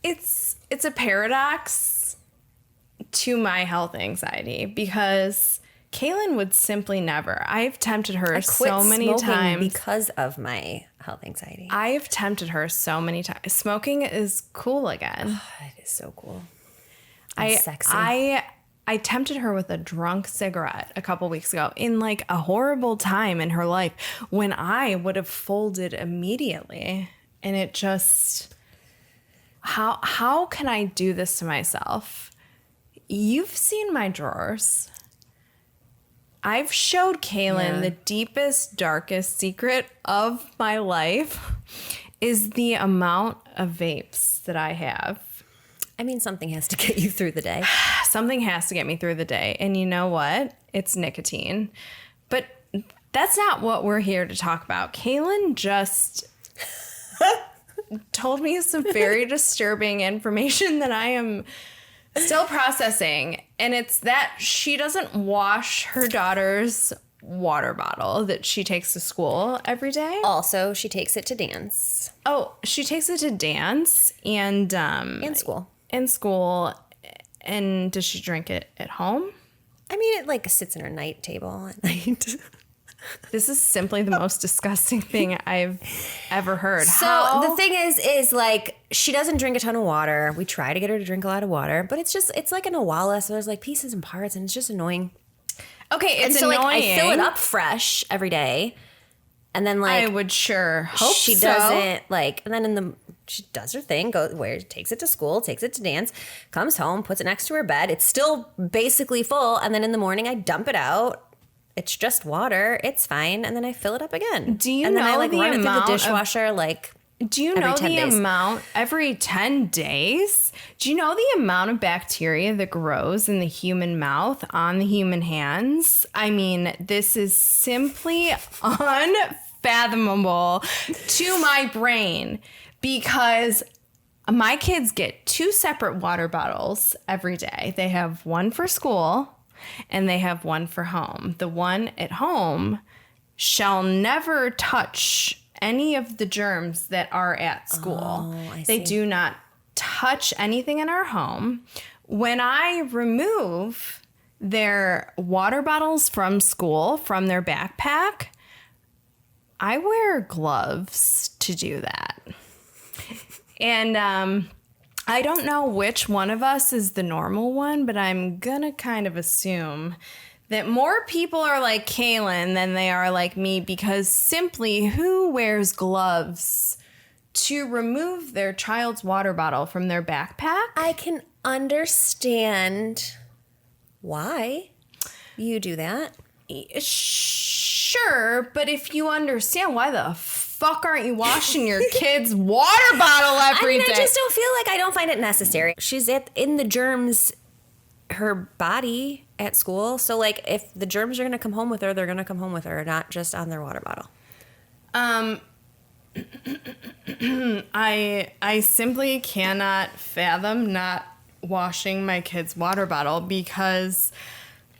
it's a paradox to my health anxiety because Kaylin would simply never. I've tempted her so many times because of my health anxiety. I've tempted her so many times. Smoking is cool again. Oh, it is so cool. And sexy. I tempted her with a drunk cigarette a couple weeks ago in like a horrible time in her life when I would have folded immediately. And it just, how can I do this to myself? You've seen my drawers. I've showed Kaylin the deepest, darkest secret of my life is the amount of vapes that I have. I mean, something has to get you through the day. Something has to get me through the day. And you know what? It's nicotine. But that's not what we're here to talk about. Kaylin just told me some very disturbing information that I am still processing. And it's that she doesn't wash her daughter's water bottle that she takes to school every day. Also, she takes it to dance. Oh, she takes it to dance and school. In school. And does she drink it at home? I mean, it like sits in her night table at night. This is simply the most disgusting thing I've ever heard. So the thing is like she doesn't drink a ton of water. We try to get her to drink a lot of water, but it's like an Awala, so there's like pieces and parts, and it's just annoying. Okay, it's so annoying. Like I fill it up fresh every day, and then like I would sure hope she doesn't like, and then she does her thing, takes it to school, takes it to dance, comes home, puts it next to her bed. It's still basically full, and then in the morning I dump it out. It's just water. It's fine. And then I fill it up again. Do you and know then I like the run it through the amount dishwasher Do you know the amount every 10 days? Do you know the amount of bacteria that grows in the human mouth on the human hands? I mean, this is simply unfathomable to my brain because my kids get 2 separate water bottles every day. They have one for school and they have one for home. The one at home shall never touch any of the germs that are at school. Oh, I they see. do not touch anything in our home. When I remove their water bottles from school, from their backpack, I wear gloves to do that. And I don't know which one of us is the normal one, but I'm gonna kind of assume that more people are like Kaylin than they are like me because simply who wears gloves to remove their child's water bottle from their backpack? I can understand why you do that. Sure, but if you understand why the fuck aren't you washing your kid's water bottle every day? I just don't feel like I don't find it necessary. She's in the germs, her body at school. So like if the germs are going to come home with her, they're going to come home with her, not just on their water bottle. I simply cannot fathom not washing my kid's water bottle because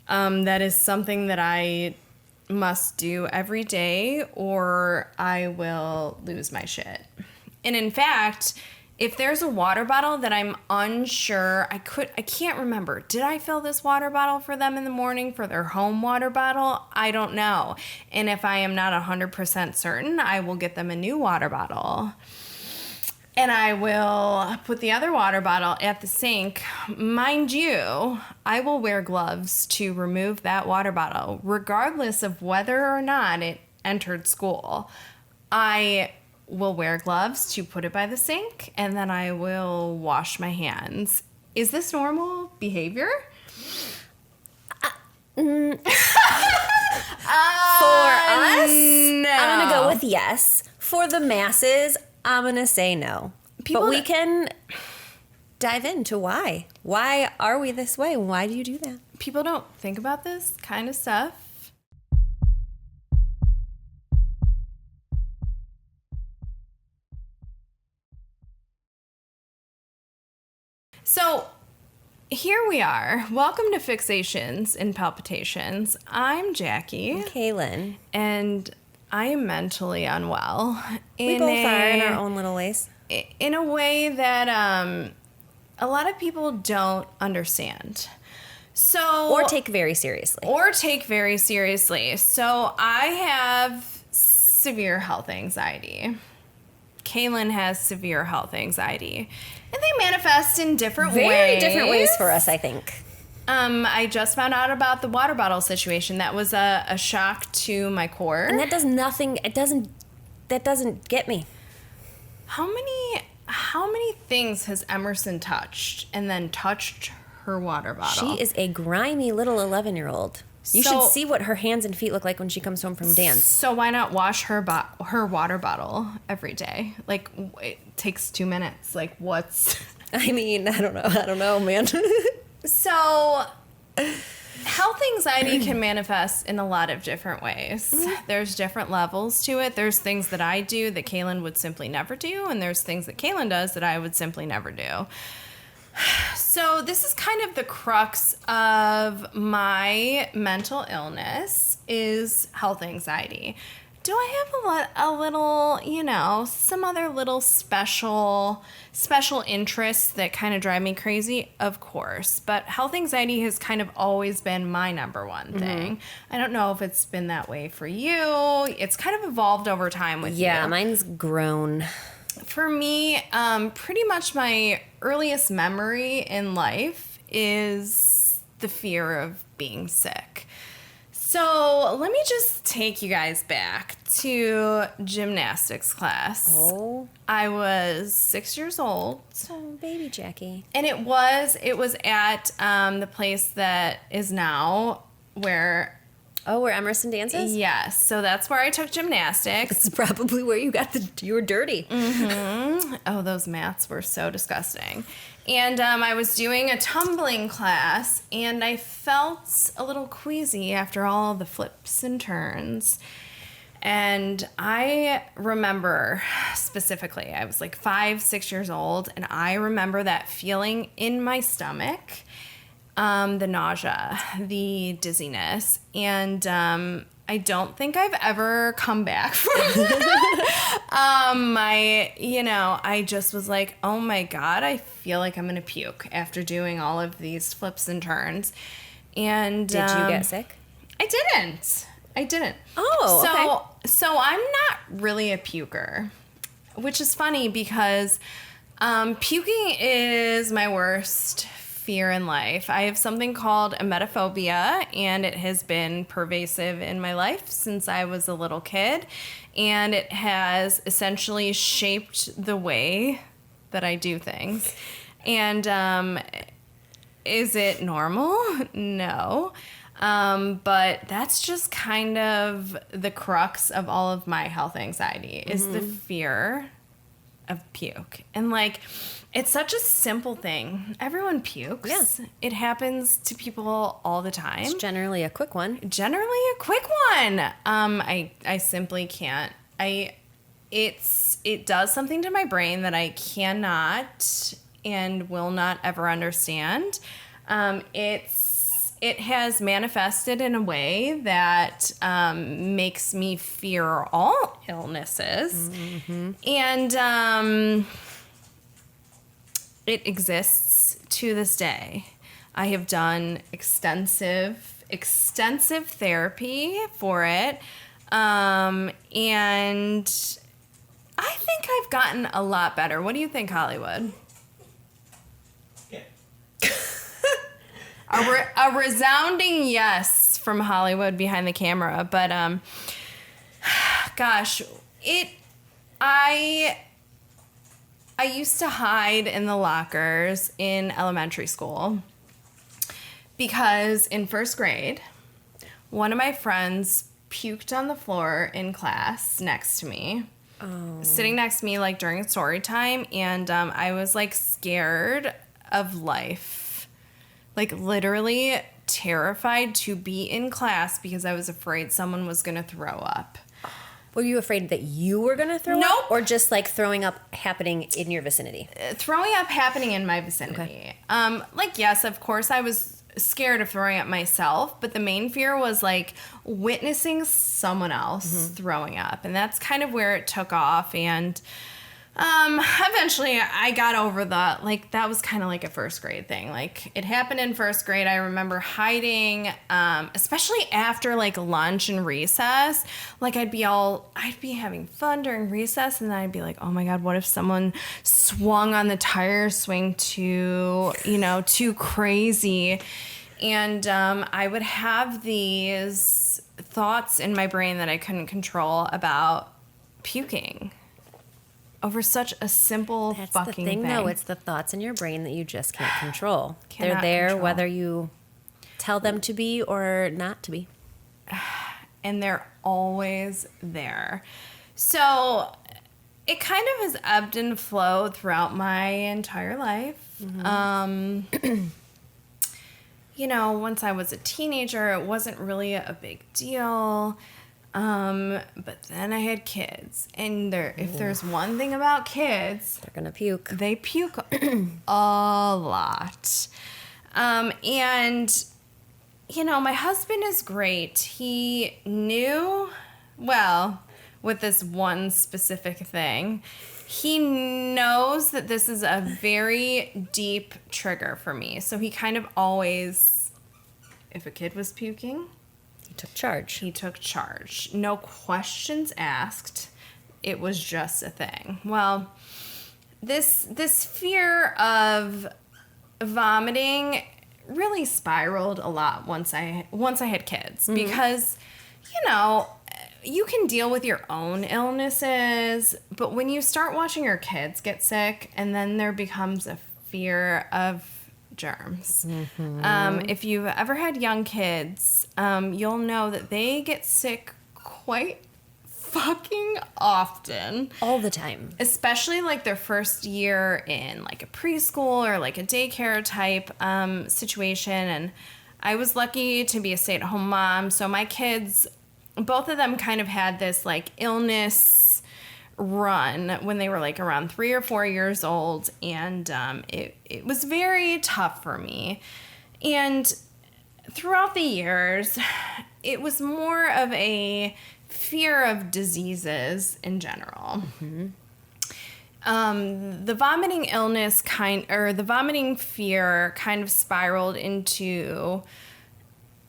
that is something that I must do every day or I will lose my shit. And in fact, if there's a water bottle that I'm unsure, I can't remember. Did I fill this water bottle for them in the morning for their home water bottle? I don't know. And if I am not 100% certain, I will get them a new water bottle. And I will put the other water bottle at the sink. Mind you, I will wear gloves to remove that water bottle, regardless of whether or not it entered school. I will wear gloves to put it by the sink, and then I will wash my hands. Is this normal behavior? For us, no. I'm going to go with yes. For the masses, I'm going to say no. But we can dive into why. Why are we this way? Why do you do that? People don't think about this kind of stuff. So here we are. Welcome to Fixations and Palpitations. I'm Jackie. Kaylin. And I am mentally unwell. We both are in our own little ways. in a way that a lot of people don't understand. So Or take very seriously. So I have severe health anxiety. Kaylin has severe health anxiety. And they manifest in different ways. Very different ways for us, I think. I just found out about the water bottle situation. That was a shock to my core. And that does nothing. That doesn't get me. How many things has Emerson touched and then touched her water bottle? She is a grimy little 11-year-old. You should see what her hands and feet look like when she comes home from dance. So why not wash her water bottle every day? Like, it takes 2 minutes. Like, what's... I mean, I don't know, man. So, health anxiety can manifest in a lot of different ways. There's different levels to it. There's things that I do that Kaylin would simply never do, and there's things that Kaylin does that I would simply never do. So this is kind of the crux of my mental illness is health anxiety. Do I have a little, some other little special interests that kind of drive me crazy? Of course. But health anxiety has kind of always been my number one thing. I don't know if it's been that way for you. It's kind of evolved over time with you. Yeah, mine's grown. For me, pretty much my earliest memory in life is the fear of being sick. So let me just take you guys back to gymnastics class. Oh. I was 6 years old. Oh, baby Jackie. And it was at the place that is now where... Oh, where Emerson dances? Yes. So that's where I took gymnastics. It's probably where you were dirty. Mm-hmm. Oh, those mats were so disgusting. And I was doing a tumbling class, and I felt a little queasy after all the flips and turns. And I remember specifically, I was like 5, 6 years old, and I remember that feeling in my stomach, the nausea, the dizziness, and I don't think I've ever come back from that. I just was like, oh my God, I feel like I'm going to puke after doing all of these flips and turns. And did you get sick? I didn't. Oh, okay. So I'm not really a puker, which is funny because puking is my worst fear in life. I have something called emetophobia, and it has been pervasive in my life since I was a little kid, and it has essentially shaped the way that I do things. And is it normal? No. But that's just kind of the crux of all of my health anxiety is the fear of puke. And like, it's such a simple thing. Everyone pukes. Yeah. It happens to people all the time. It's generally a quick one. I simply can't. It does something to my brain that I cannot and will not ever understand. It has manifested in a way that makes me fear all illnesses. Mm-hmm. And it exists to this day. I have done extensive therapy for it. And I think I've gotten a lot better. What do you think, Hollywood? Yeah. A resounding yes from Hollywood behind the camera. But, gosh, I used to hide in the lockers in elementary school because in first grade, one of my friends puked on the floor in class next to me, sitting next to me like during story time, and I was like scared of life, like literally terrified to be in class because I was afraid someone was going to throw up. Were you afraid that you were going to throw Nope. up? Or just like throwing up happening in your vicinity? Throwing up happening in my vicinity. Okay. Yes, of course I was scared of throwing up myself, but the main fear was like witnessing someone else throwing up. And that's kind of where it took off. And Eventually I got over that was kind of like a first grade thing. Like, it happened in first grade. I remember hiding, especially after like lunch and recess. Like, I'd be having fun during recess, and then I'd be like, oh my God, what if someone swung on the tire swing too crazy? And I would have these thoughts in my brain that I couldn't control about puking over such a simple That's fucking the thing, thing. though. It's the thoughts in your brain that you just can't control. They're Cannot there control. whether you tell them to be or not to be. And they're always there. So it kind of has ebbed and flowed throughout my entire life. Once I was a teenager, it wasn't really a big deal. But then I had kids, and if there's one thing about kids, They're going to puke. they puke a lot. And my husband is great. He knew, with this one specific thing, he knows that this is a very deep trigger for me. So he kind of always, if a kid was puking, He took charge. he took charge. No questions asked. It was just a thing. Well, this fear of vomiting really spiraled a lot once I had kids, because you can deal with your own illnesses, but when you start watching your kids get sick, and then there becomes a fear of germs. If you've ever had young kids, you'll know that they get sick quite fucking often. All the time. Especially like their first year in like a preschool or like a daycare type situation. And I was lucky to be a stay-at-home mom, so my kids, both of them kind of had this like illness run when they were like around 3 or 4 years old, and it was very tough for me. And throughout the years, it was more of a fear of diseases in general. The vomiting the vomiting fear kind of spiraled into,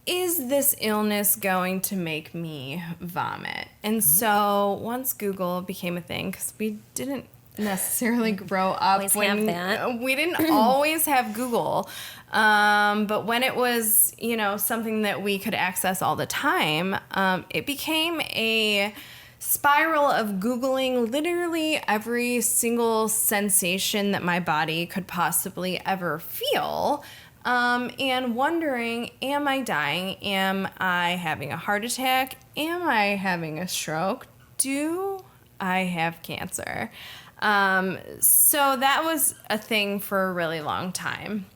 is this illness going to make me vomit? And so once Google became a thing, because we didn't necessarily grow up Always have that. we didn't always have Google, but when it was something that we could access all the time, it became a spiral of Googling literally every single sensation that my body could possibly ever feel. And wondering, am I dying? Am I having a heart attack? Am I having a stroke? Do I have cancer? So that was a thing for a really long time.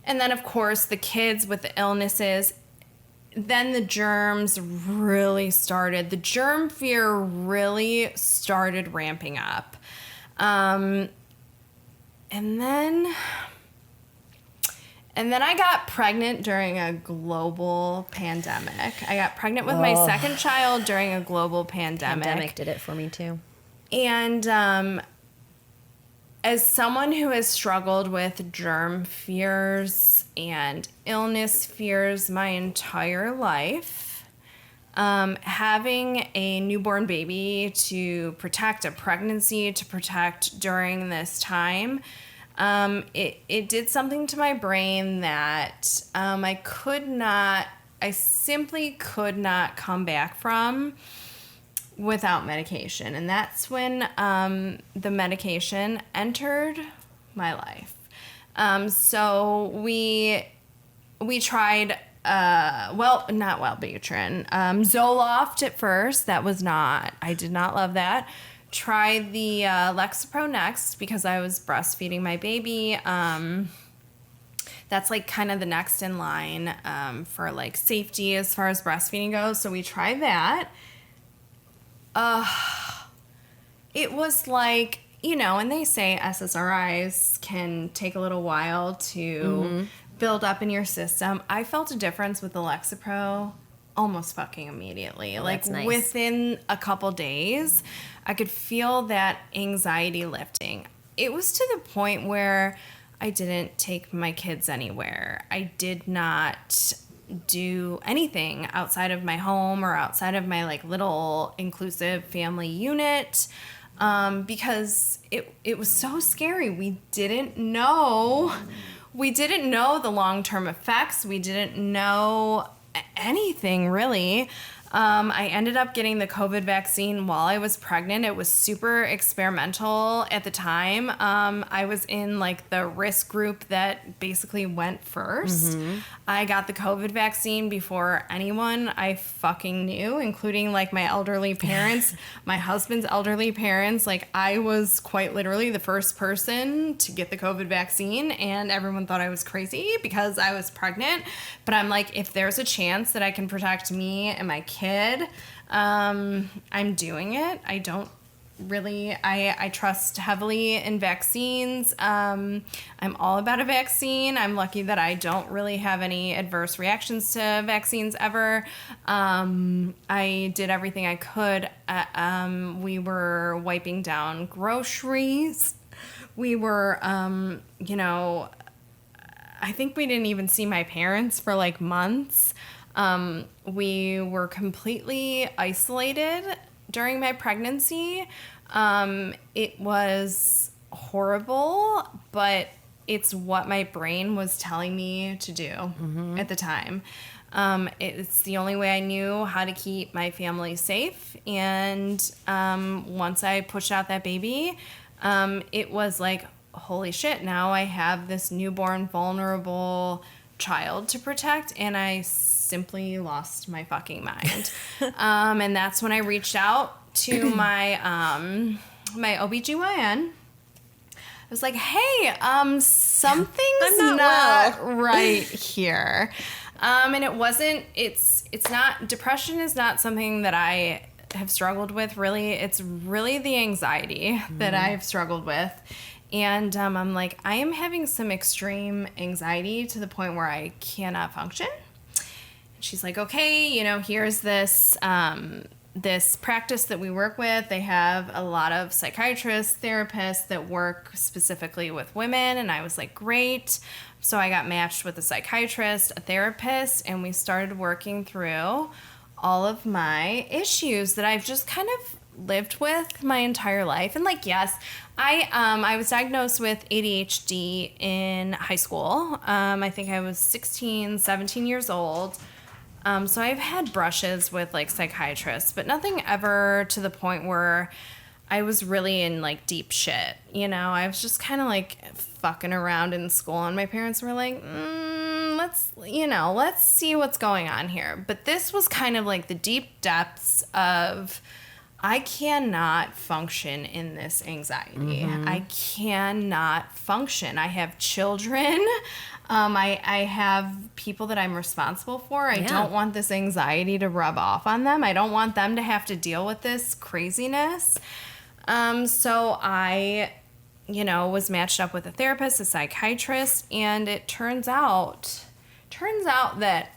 And then, of course, the kids with the illnesses, then the germs really started. The germ fear really started ramping up. And then I got pregnant during a global pandemic. I got pregnant with my second child during a global pandemic. Pandemic did it for me too. And as someone who has struggled with germ fears and illness fears my entire life, having a newborn baby to protect, a pregnancy to protect during this time, it did something to my brain that I simply could not come back from without medication. And that's when the medication entered my life. So we tried, not Wellbutrin, Zoloft at first. I did not love that. Tried the Lexapro next because I was breastfeeding my baby. That's like kind of the next in line for like safety as far as breastfeeding goes. So we tried that. It was like, and they say SSRIs can take a little while to build up in your system. I felt a difference with the Lexapro almost fucking immediately. Oh, Like that's nice. within a couple days, I could feel that anxiety lifting. It was to the point where I didn't take my kids anywhere. I did not do anything outside of my home or outside of my like little inclusive family unit, because it was so scary. We didn't know the long-term effects. We didn't know anything really. I ended up getting the COVID vaccine while I was pregnant. It was super experimental at the time. I was in like the risk group that basically went first. I got the COVID vaccine before anyone I fucking knew, including like my elderly parents, my husband's elderly parents. Like I was quite literally the first person to get the COVID vaccine, and everyone thought I was crazy because I was pregnant. But I'm like, if there's a chance that I can protect me and my kid, I'm doing it. I don't really, I trust heavily in vaccines. I'm all about a vaccine. I'm lucky that I don't really have any adverse reactions to vaccines ever. I did everything I could. We were wiping down groceries. We were, I think we didn't even see my parents for like months. We were completely isolated during my pregnancy. It was horrible, but it's what my brain was telling me to do at the time. It's the only way I knew how to keep my family safe. And once I pushed out that baby, it was like, holy shit, now I have this newborn, vulnerable child to protect, and I simply lost my fucking mind. And that's when I reached out to my my OBGYN. I was like, hey, something's not right here. And it's not, depression is not something that I have struggled with really. It's really the anxiety that I've struggled with. And I'm like, I am having some extreme anxiety to the point where I cannot function. She's like, okay, here's this this practice that we work with. They have a lot of psychiatrists, therapists that work specifically with women. And I was like, great. So I got matched with a psychiatrist, a therapist, and we started working through all of my issues that I've just kind of lived with my entire life. And like, yes, I was diagnosed with ADHD in high school. I think I was 16, 17 years old. So I've had brushes with like psychiatrists, but nothing ever to the point where I was really in like deep shit. I was just kind of like fucking around in school, and my parents were like, let's see what's going on here. But this was kind of like the deep depths of, I cannot function in this anxiety. I cannot function. I have children. I have people that I'm responsible for. I don't want this anxiety to rub off on them. I don't want them to have to deal with this craziness. So I, was matched up with a therapist, a psychiatrist, and it turns out that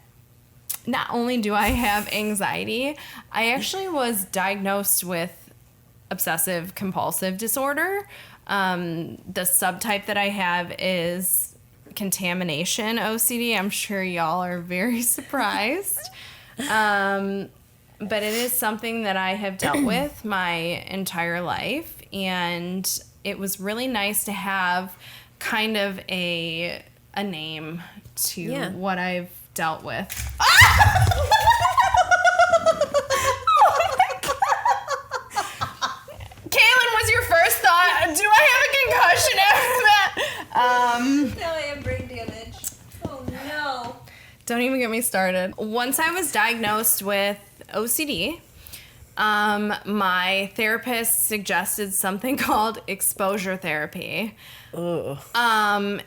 not only do I have anxiety, I actually was diagnosed with obsessive compulsive disorder. The subtype that I have is contamination OCD. I'm sure y'all are very surprised. But it is something that I have dealt with my entire life, and it was really nice to have kind of a name to what I've dealt with. Kaylin, was your first thought, do I have a concussion after that? Now I have brain damage. Oh no. Don't even get me started. Once I was diagnosed with OCD, my therapist suggested something called exposure therapy. Ugh. And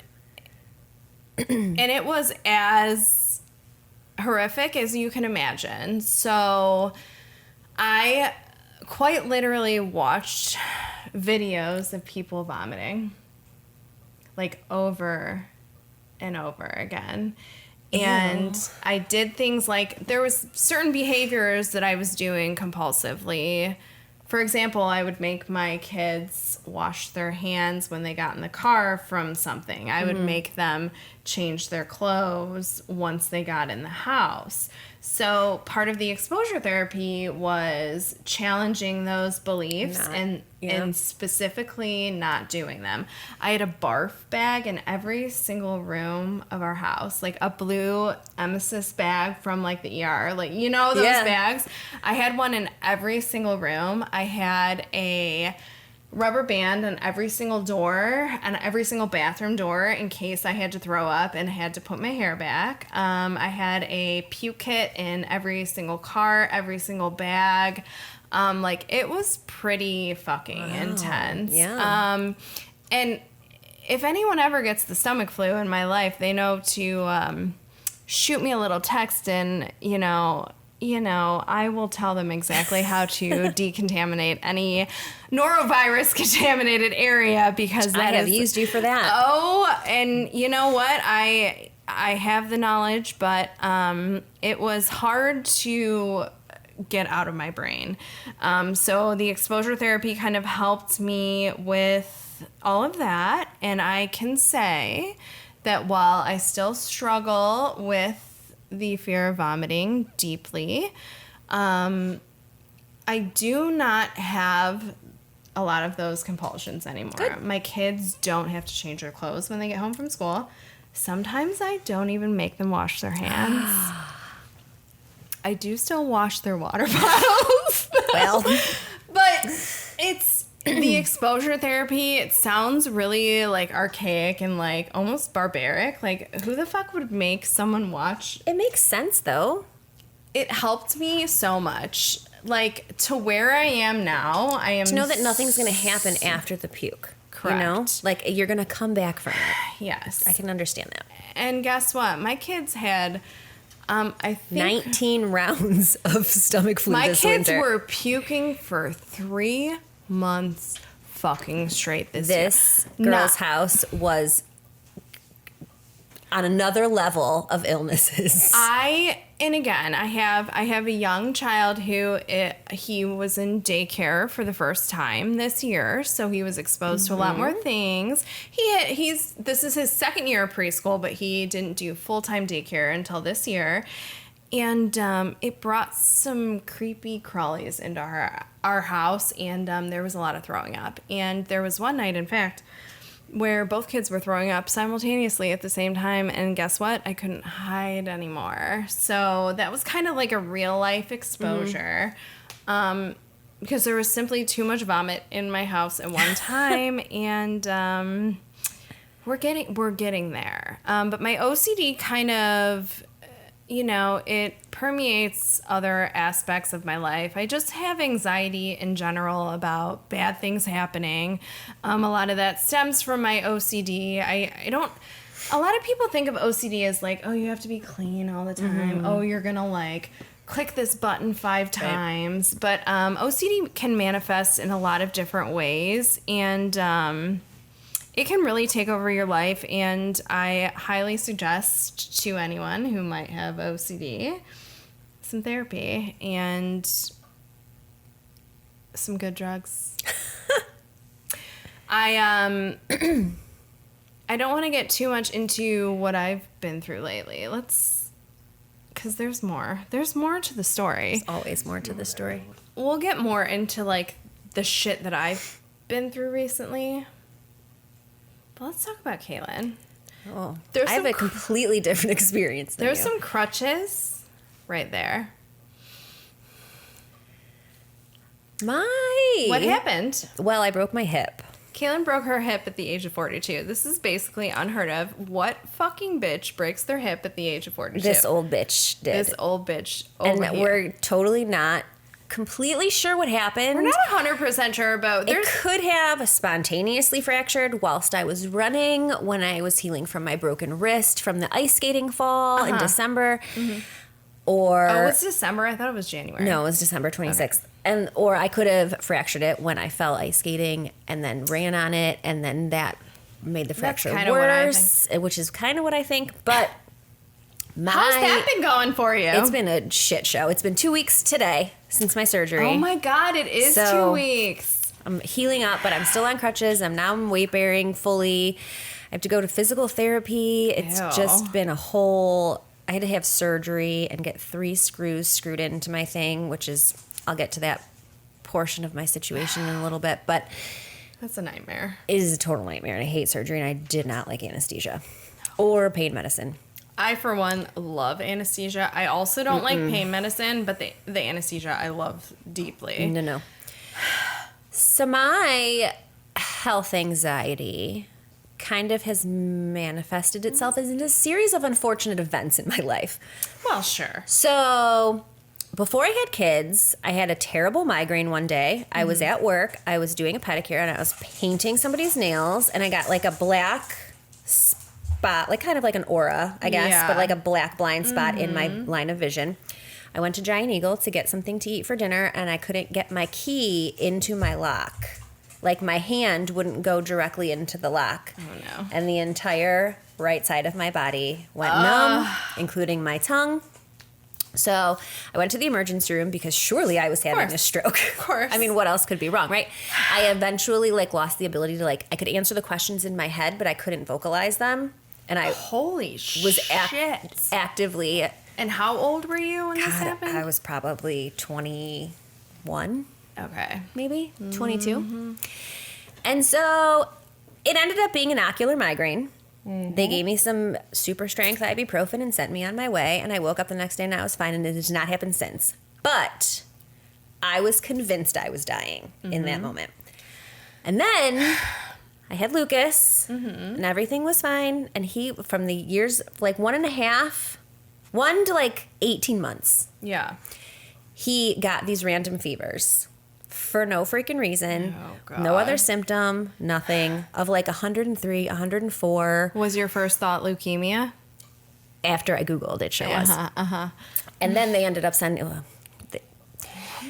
it was as horrific as you can imagine. So I quite literally watched videos of people vomiting, like over and over again. And I did things like there was certain behaviors that I was doing compulsively. For example, I would make my kids wash their hands when they got in the car from something. I would make them change their clothes once they got in the house. So part of the exposure therapy was challenging those beliefs and specifically not doing them. I had a barf bag in every single room of our house, like a blue emesis bag from like the ER, like, you know, those bags. I had one in every single room. I had a rubber band on every single door and every single bathroom door in case I had to throw up and had to put my hair back. I had a puke kit in every single car, every single bag. Like, it was pretty fucking intense. Yeah. And if anyone ever gets the stomach flu in my life, they know to shoot me a little text and, you know, I will tell them exactly how to decontaminate any norovirus contaminated area because I have used you for that. Oh, and you know what? I have the knowledge, but it was hard to get out of my brain. So the exposure therapy kind of helped me with all of that, and I can say that while I still struggle with the fear of vomiting deeply, I do not have a lot of those compulsions anymore. Good. My kids don't have to change their clothes when they get home from school. Sometimes I don't even make them wash their hands. I do still wash their water bottles. Well, but it's the exposure therapy. It sounds really like archaic and like almost barbaric. Like, who the fuck would make someone watch? it makes sense though. It helped me so much. Like, to where I am now, I am To know that nothing's going to happen after the puke. Correct. You know? Like, you're going to come back from it. Yes. I can understand that. And guess what? My kids had, I think 19 rounds of stomach flu my this kids winter. were puking for 3 months fucking straight this year. This girl's house was on another level of illnesses. And again, I have a young child who he was in daycare for the first time this year, so he was exposed to a lot more things. This is his second year of preschool, but he didn't do full-time daycare until this year. And it brought some creepy crawlies into our house, and there was a lot of throwing up. And there was one night, in fact, where both kids were throwing up simultaneously at the same time, and guess what? I couldn't hide anymore. So that was kind of like a real-life exposure, because there was simply too much vomit in my house at one time, and we're getting there. But my OCD kind of, it permeates other aspects of my life. I just have anxiety in general about bad things happening. A lot of that stems from my OCD. A lot of people think of OCD as like, oh, you have to be clean all the time. Oh, you're going to like click this button 5 times. But OCD can manifest in a lot of different ways. And it can really take over your life, and I highly suggest to anyone who might have OCD some therapy and some good drugs. I don't want to get too much into what I've been through lately. Because there's more. There's more to the story. There's always more to the story. We'll get more into like the shit that I've been through recently. Let's talk about Kaylin. Oh, There's I have some a completely different experience than There's you. some crutches right there. What happened? Well, I broke my hip. Kaylin broke her hip at the age of 42. This is basically unheard of. What fucking bitch breaks their hip at the age of 42? This old bitch did. This old bitch and over here. we're totally not completely sure what happened. We're not 100% sure about... It could have spontaneously fractured whilst I was running when I was healing from my broken wrist from the ice skating fall in December. Or... Oh, it was December? I thought it was January. No, it was December 26th. Okay. Or I could have fractured it when I fell ice skating and then ran on it, and then that made the fracture kinda what I worse, which is kind of what I think. But How's that been going for you? It's been a shit show. It's been 2 weeks today since my surgery. Oh my God, it is So, 2 weeks. I'm healing up, but I'm still on crutches. I'm weight bearing fully. I have to go to physical therapy. It's Ew. just been a whole. I had to have surgery and get 3 screws screwed into my thing, which is, I'll get to that portion of my situation in a little bit, but That's a nightmare. it is a total nightmare, and I hate surgery, and I did not like anesthesia or pain medicine. I, for one, love anesthesia. I also don't like pain medicine, but the anesthesia I love deeply. No. So my health anxiety kind of has manifested itself as in a series of unfortunate events in my life. Well, sure. So before I had kids, I had a terrible migraine one day. I was at work. I was doing a pedicure, and I was painting somebody's nails, and I got like a black spot, like kind of like an aura, I guess, Yeah. but like a black blind spot in my line of vision. I went to Giant Eagle to get something to eat for dinner, and I couldn't get my key into my lock. Like my hand wouldn't go directly into the lock. Oh, no. And the entire right side of my body went numb, including my tongue. So I went to the emergency room because surely I was having a stroke. Of course. I mean, what else could be wrong, right? I eventually lost the ability to I could answer the questions in my head, but I couldn't vocalize them. And I Holy was shit. actively. And how old were you when this God, happened? I was probably 21, Okay. maybe 22. And so it ended up being an ocular migraine. They gave me some super strength ibuprofen and sent me on my way. And I woke up the next day and I was fine, and it has not happened since. But I was convinced I was dying in that moment. And then I had Lucas, and everything was fine. And he, from the years, 1 to 18 months, Yeah. he got these random fevers for no freaking reason. Oh, God. No other symptom, nothing, of 103, 104. Was your first thought leukemia? After I Googled, it sure was. Uh-huh. And then they ended up sending.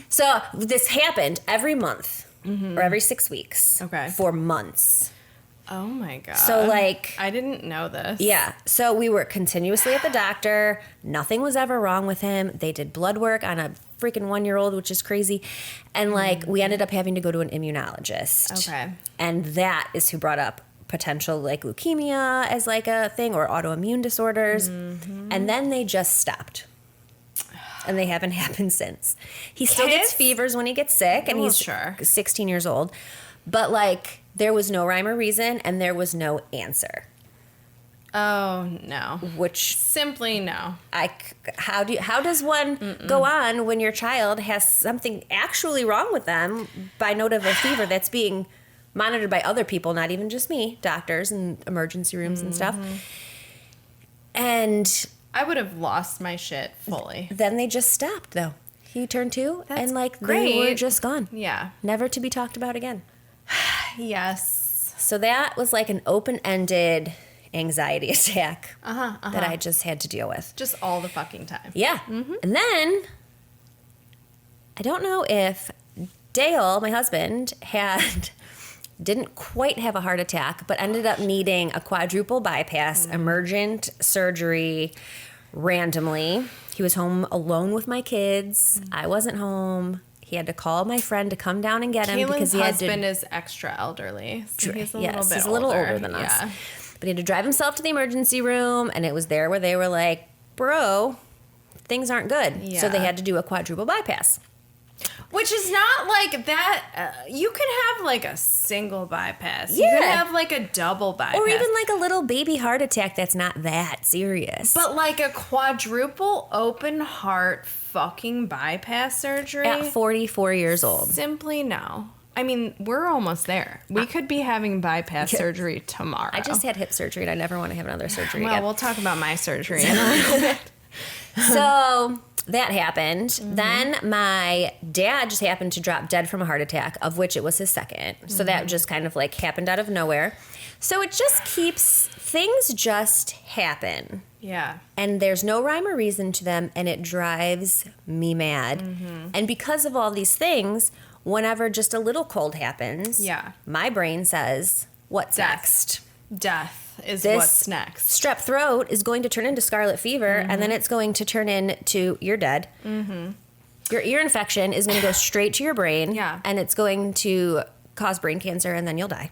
So this happened every month or every 6 weeks. Okay. For months. Oh, my God. So, I didn't know this. Yeah. So we were continuously at the doctor. Nothing was ever wrong with him. They did blood work on a freaking 1-year-old, which is crazy. And we ended up having to go to an immunologist. Okay. And that is who brought up potential leukemia as a thing, or autoimmune disorders. And then they just stopped. And they haven't happened since. He still gets Kids? fevers when he gets sick, and Well, he's sure. 16 years old. But there was no rhyme or reason, and there was no answer. Oh, no. Which Simply no. how does one go on when your child has something actually wrong with them by note of a fever that's being monitored by other people, not even just me, doctors and emergency rooms and stuff. And I would have lost my shit fully. then they just stopped, though. He turned 2, That's and they great. were just gone, Yeah. never to be talked about again. Yes. So that was an open-ended anxiety attack that I just had to deal with. Just all the fucking time. Yeah. And then I don't know if Dale, my husband, didn't quite have a heart attack, but ended up needing a quadruple bypass, emergent surgery randomly. He was home alone with my kids. I wasn't home. He had to call my friend to come down and get him because Kaylin's he had husband to. is extra elderly. So he's a Yes, little bit he's a little older than us. Yeah. But he had to drive himself to the emergency room, and it was there where they were like, bro, things aren't good. So they Yeah. had to do a quadruple bypass. Which is not that. You can have a single bypass. You Yeah. can have a double bypass. Or even a little baby heart attack that's not that serious. But a quadruple open heart fucking bypass surgery. At 44 years old. Simply no. I mean, we're almost there. We could be having bypass surgery tomorrow. I just had hip surgery, and I never want to have another surgery Well, again. we'll talk about my surgery in a little bit. So that happened. Then my dad just happened to drop dead from a heart attack, of which it was his second. So that just kind of happened out of nowhere. So it just things just happen. Yeah. And there's no rhyme or reason to them, and it drives me mad. And because of all these things, whenever just a little cold happens, Yeah. my brain says, what's Death. next? Death. is this what's next. strep throat is going to turn into scarlet fever, and then it's going to turn into you're dead. Your ear infection is going to go straight to your brain, and it's going to cause brain cancer, and then you'll die.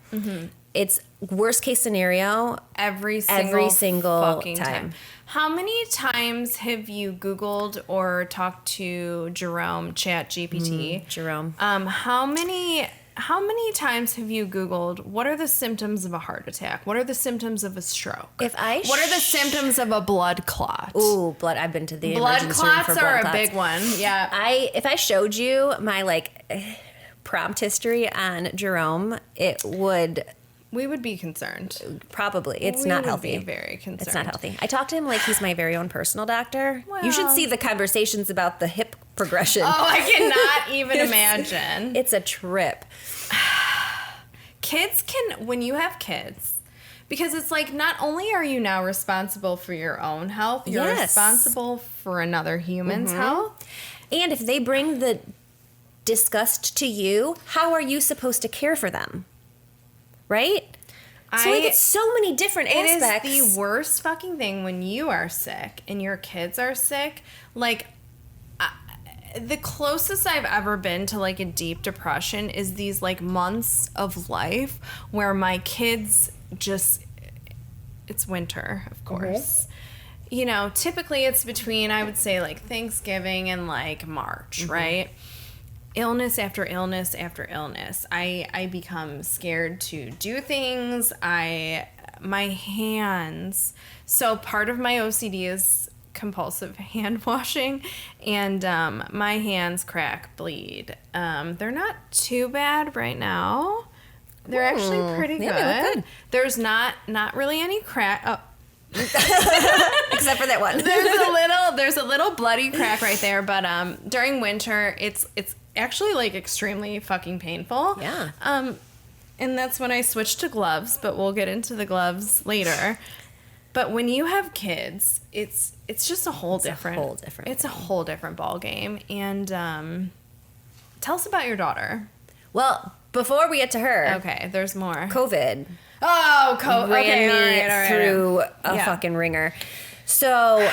It's worst case scenario every single fucking time. How many times have you Googled or talked to Jerome, Chat GPT? Jerome. How many times have you Googled what are the symptoms of a heart attack? What are the symptoms of a stroke? What are the symptoms of a blood clot? Ooh, blood. I've been to the blood emergency room clots for blood are clots. a big one. Yeah. If I showed you my prompt history on Jerome, We would be concerned. Probably. It's not healthy. We would be very concerned. It's not healthy. I talk to him like he's my very own personal doctor. Well. You should see the conversations about the hip progression. Oh, I cannot even imagine. It's a trip. Kids can, when you have kids, because it's like not only are you now responsible for your own health, you're responsible for another human's health. And if they bring the disgust to you, how are you supposed to care for them? Right? So it's so many different aspects. It is the worst fucking thing when you are sick and your kids are sick. The closest I've ever been to a deep depression is these months of life where my kids it's winter, of course. Typically it's between, I would say, Thanksgiving and March, right? Illness after illness after illness. I become scared to do things. My hands. So part of my OCD is compulsive hand washing, and my hands crack, bleed. They're not too bad right now. They're actually pretty good. Yeah, they look good. There's not really any crack. Oh. Except for that one. There's a little bloody crack right there, but during winter it's actually extremely fucking painful. Yeah. And that's when I switched to gloves, but we'll get into the gloves later. But when you have kids, it's just a whole different ball game. And tell us about your daughter. Well, before we get to her, okay, there's more. COVID. Oh, ran okay, me all right. through a fucking ringer. So,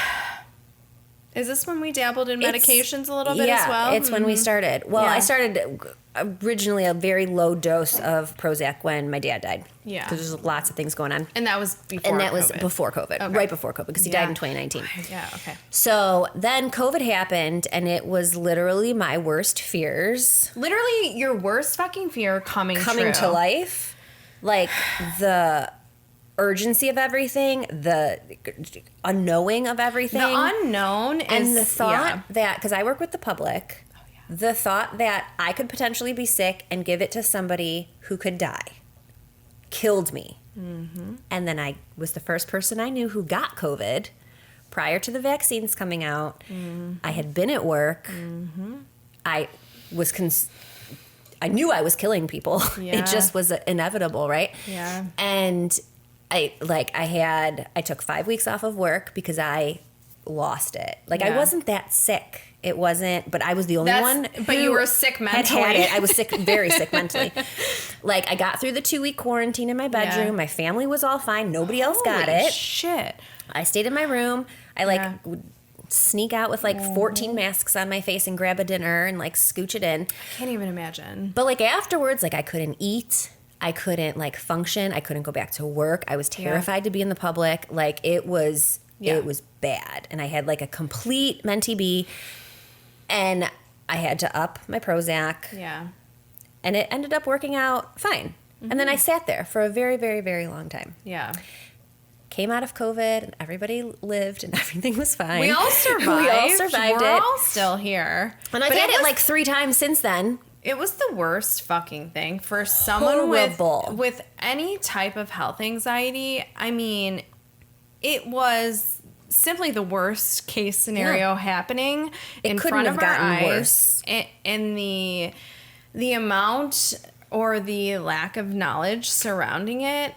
is this when we dabbled in medications a little bit as well? Yeah, it's when we started. Well, I started originally a very low dose of Prozac when my dad died. Yeah. Because there's lots of things going on. And that was before And that was COVID. before COVID. Okay. Right before COVID, because he died in 2019. Yeah, okay. So then COVID happened, and it was literally my worst fears. Literally your worst fucking fear coming to life. The urgency of everything, the unknowing of everything. The unknown and the thought that, because I work with the public, the thought that I could potentially be sick and give it to somebody who could die killed me. Mm-hmm. And then I was the first person I knew who got COVID prior to the vaccines coming out. Mm-hmm. I had been at work. Mm-hmm. I knew I was killing people. Yeah. It just was inevitable, right? Yeah. And I took 5 weeks off of work because I lost it. I wasn't that sick. It wasn't, but I was the only one. But you were sick mentally. Had it. I was sick, very sick mentally. I got through the 2-week quarantine in my bedroom. Yeah. My family was all fine. Nobody else got it. Shit. I stayed in my room. I would sneak out with 14 masks on my face and grab a dinner and scooch it in. I can't even imagine. But afterwards, I couldn't eat. I couldn't function. I couldn't go back to work. I was terrified to be in the public. It was bad. And I had a complete mentee-B, and I had to up my Prozac. Yeah. And it ended up working out fine. Mm-hmm. And then I sat there for a very, very, very long time. Yeah. Came out of COVID, and everybody lived, and everything was fine. We all survived. We're all still here. And I've had it 3 times since then. It was the worst fucking thing for someone with any type of health anxiety. I mean, it was simply the worst case scenario happening in front of our eyes. Worse. And the amount or the lack of knowledge surrounding it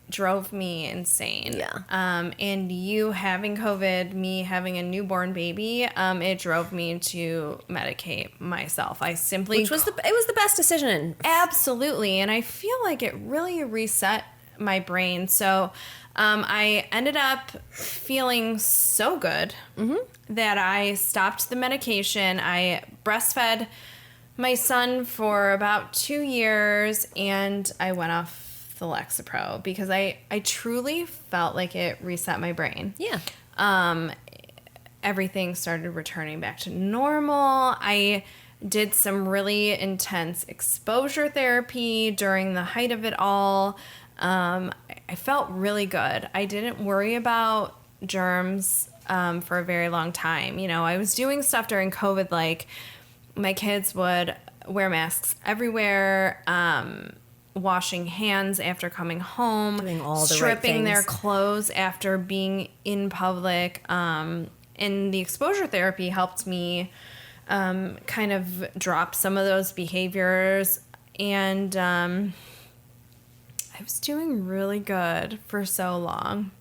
drove me insane. Yeah. And you having COVID, me having a newborn baby, it drove me to medicate myself. It was the best decision. Absolutely. And I feel like it really reset my brain. So I ended up feeling so good that I stopped the medication. I breastfed my son for about 2 years, and I went off the Lexapro because I truly felt like it reset my brain. Yeah. Everything started returning back to normal. I did some really intense exposure therapy during the height of it all. I felt really good. I didn't worry about germs for a very long time. You know, I was doing stuff during COVID, like my kids would wear masks everywhere, washing hands after coming home, Doing all the right stripping their things. clothes after being in public. And the exposure therapy helped me kind of drop some of those behaviors. And I was doing really good for so long.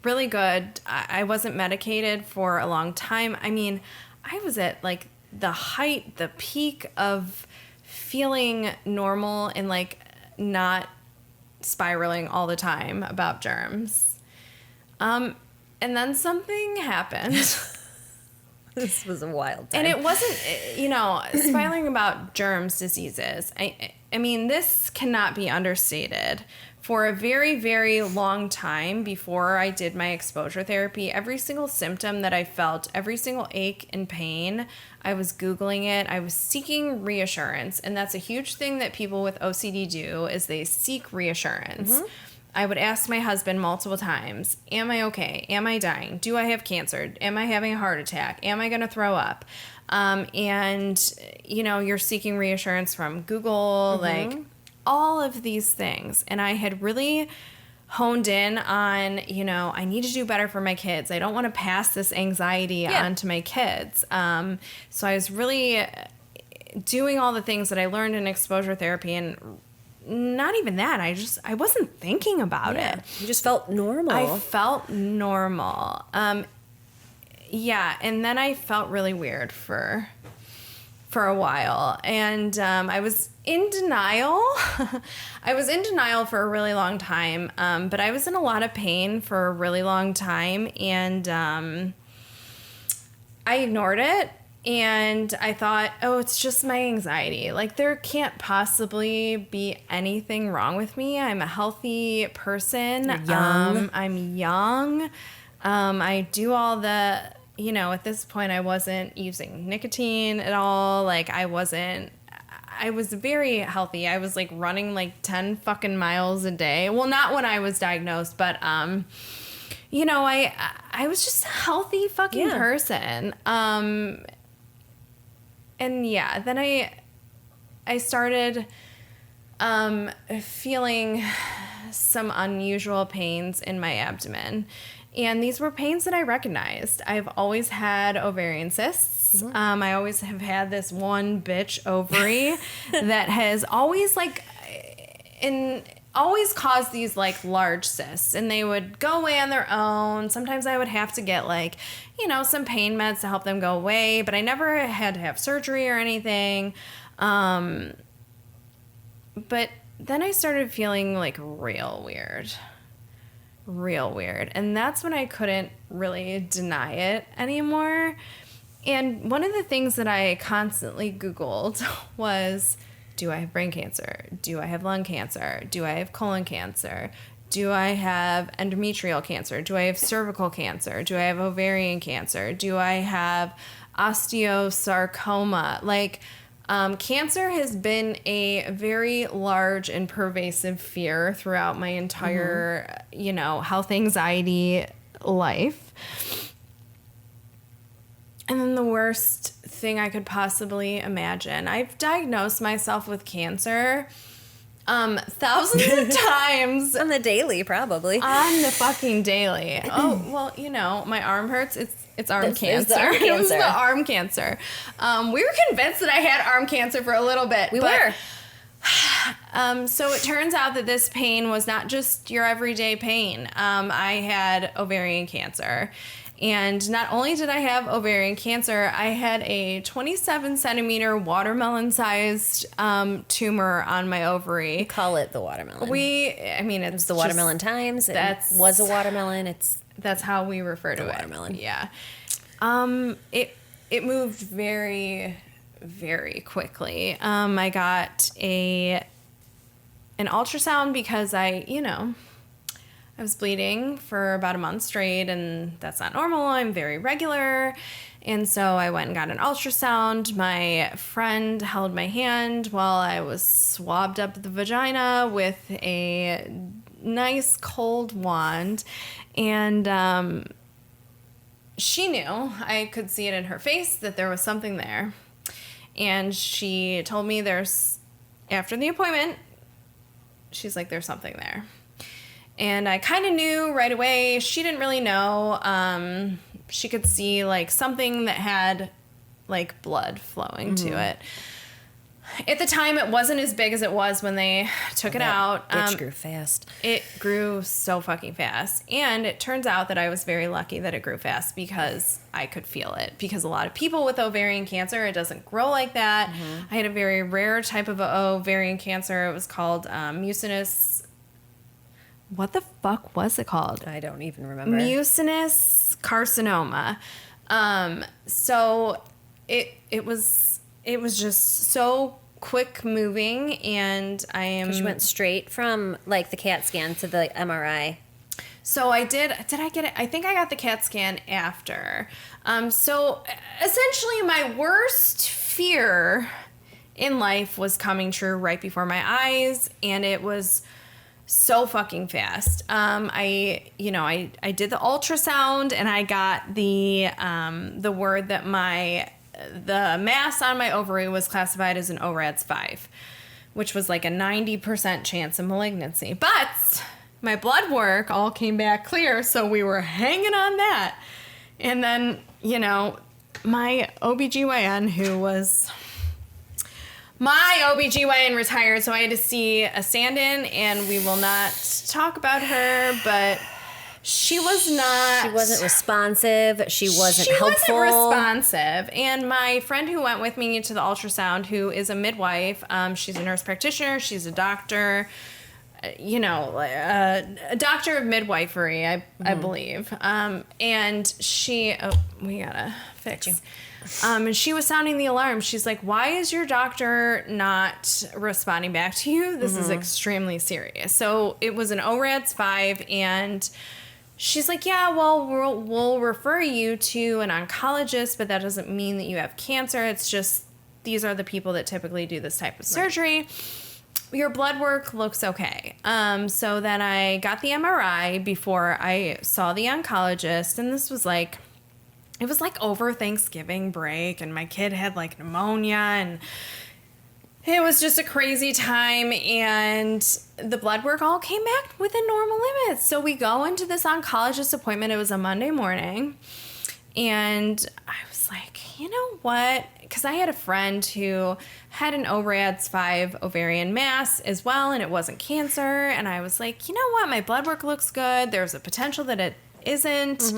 Really good. I wasn't medicated for a long time. I mean, I was at like the height, the peak of feeling normal and like not spiraling all the time about germs. And then something happened. This was a wild time. And it wasn't, you know, spiraling about germs, diseases. I mean, this cannot be understated. For a very, very long time before I did my exposure therapy, every single symptom that I felt, every single ache and pain, I was Googling it. I was seeking reassurance. And that's a huge thing that people with OCD do, is they seek reassurance. I would ask my husband multiple times, am I okay? Am I dying? Do I have cancer? Am I having a heart attack? Am I going to throw up? And, you know, you're seeking reassurance from Google, like all of these things. And I had really honed in on, you know, I need to do better for my kids. I don't want to pass this anxiety on to my kids. So I was really doing all the things that I learned in exposure therapy, and not even that. I wasn't thinking about it. You just felt normal. I felt normal. Yeah, and then I felt really weird for a while, and I was in denial. I was in denial for a really long time, but I was in a lot of pain for a really long time, and I ignored it. And I thought, oh, it's just my anxiety. Like, there can't possibly be anything wrong with me. I'm a healthy person. You're young. I'm young. I do all the, you know, at this point, I wasn't using nicotine at all. Like, I was very healthy. I was like running like 10 fucking miles a day. Well, not when I was diagnosed, but, you know, I was just a healthy fucking person. And yeah, then I started feeling some unusual pains in my abdomen. And these were pains that I recognized. I've always had ovarian cysts. I always have had this one bitch ovary that has always always caused these like large cysts, and they would go away on their own. Sometimes I would have to get like, you know, some pain meds to help them go away, but I never had to have surgery or anything. But then I started feeling like real weird. And that's when I couldn't really deny it anymore. And one of the things that I constantly Googled was, do I have brain cancer? Do I have lung cancer? Do I have colon cancer? Do I have endometrial cancer? Do I have cervical cancer? Do I have ovarian cancer? Do I have osteosarcoma? Like, cancer has been a very large and pervasive fear throughout my entire, you know, health anxiety life. And then the worst thing I could possibly imagine, I've diagnosed myself with cancer thousands of times. On the daily, probably. On the fucking daily. Oh, well, you know, my arm hurts. It's arm cancer. It was the arm cancer. We were convinced that I had arm cancer for a little bit. We were. So it turns out that this pain was not just your everyday pain. I had ovarian cancer. And not only did I have ovarian cancer, I had a 27 centimeter watermelon-sized tumor on my ovary. Call it the watermelon. It's the watermelon times. It was a watermelon. That's how we refer to it. Watermelon. Yeah. It moved very, very quickly. I got an ultrasound because I was bleeding for about a month straight, and that's not normal. I'm very regular. And so I went and got an ultrasound. My friend held my hand while I was swabbed up the vagina with a nice cold wand. And she knew, I could see it in her face, that there was something there. And she told me after the appointment, she's like, there's something there. And I kind of knew right away. She didn't really know. She could see like something that had like blood flowing to it. At the time, it wasn't as big as it was when they took it out. Bitch grew fast. It grew so fucking fast. And it turns out that I was very lucky that it grew fast because I could feel it. Because a lot of people with ovarian cancer, it doesn't grow like that. I had a very rare type of ovarian cancer. It was called mucinous. What the fuck was it called? I don't even remember. Mucinous carcinoma. So it was just so quick moving, and Because you went straight from like the CAT scan to the MRI. So I did I get it? I think I got the CAT scan after. So essentially my worst fear in life was coming true right before my eyes, and it was so fucking fast. I did the ultrasound, and I got the word that the mass on my ovary was classified as an ORADS 5, which was like a 90% chance of malignancy. But my blood work all came back clear, so we were hanging on that. And then, my OBGYN, who was... My OBGYN retired, so I had to see a stand-in, and we will not talk about her, but she was not... She wasn't responsive. She wasn't helpful. She wasn't responsive. And my friend who went with me to the ultrasound, who is a midwife, she's a nurse practitioner, she's a doctor, a doctor of midwifery, I believe. And she... Oh, we gotta fix... And she was sounding the alarm. She's like, why is your doctor not responding back to you? This is extremely serious. So it was an ORADS 5, and she's like, yeah, well, we'll refer you to an oncologist, but that doesn't mean that you have cancer. It's just these are the people that typically do this type of surgery. Your blood work looks okay. So then I got the MRI before I saw the oncologist, and this was like... It was like over Thanksgiving break, and my kid had like pneumonia, and it was just a crazy time, and the blood work all came back within normal limits. So we go into this oncologist appointment. It was a Monday morning, and I was like, you know what? Because I had a friend who had an ORADS 5 ovarian mass as well, and it wasn't cancer. And I was like, you know what? My blood work looks good. There's a potential that it isn't.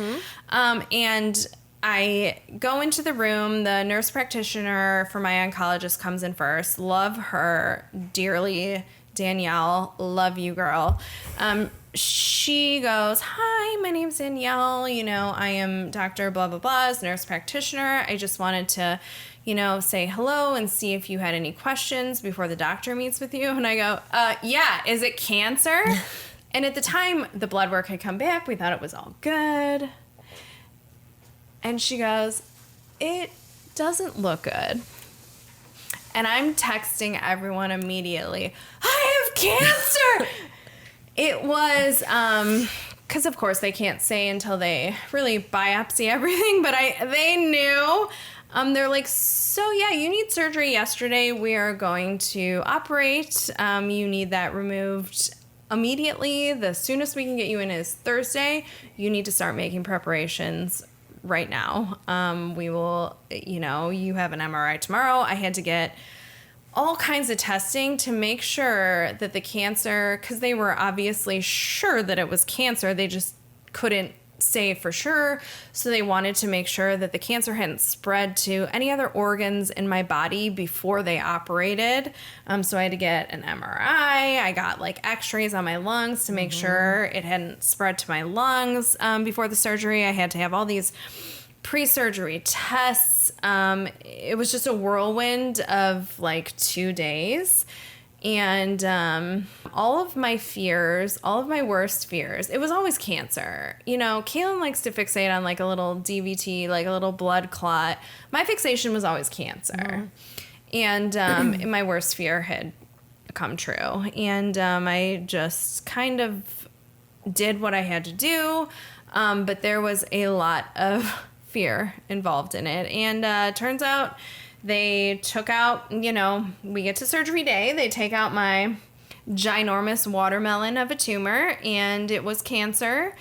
And I go into the room. The nurse practitioner for my oncologist comes in first. Love her dearly. Danielle, love you, girl. She goes, hi, my name's Danielle. I am Dr. blah, blah, blah's nurse practitioner. I just wanted to, say hello and see if you had any questions before the doctor meets with you. And I go, yeah, is it cancer? And at the time, the blood work had come back. We thought it was all good. And she goes, it doesn't look good. And I'm texting everyone immediately, I have cancer! It was, because of course they can't say until they really biopsy everything, but they knew. They're like, so yeah, you need surgery yesterday. We are going to operate. You need that removed immediately. The soonest we can get you in is Thursday. You need to start making preparations right now. We will, you have an MRI tomorrow. I had to get all kinds of testing to make sure that the cancer, because they were obviously sure that it was cancer, they just couldn't say for sure. So they wanted to make sure that the cancer hadn't spread to any other organs in my body before they operated. So I had to get an MRI. I got like x-rays on my lungs to make sure it hadn't spread to my lungs before the surgery. I had to have all these pre-surgery tests. It was just a whirlwind of like 2 days. And all of my fears, all of my worst fears, it was always cancer. You know, Kaylin likes to fixate on like a little DVT, like a little blood clot. My fixation was always cancer. And my worst fear had come true. And I just kind of did what I had to do. But there was a lot of fear involved in it. And turns out they took out, you know, we get to surgery day, they take out my ginormous watermelon of a tumor, and it was cancer,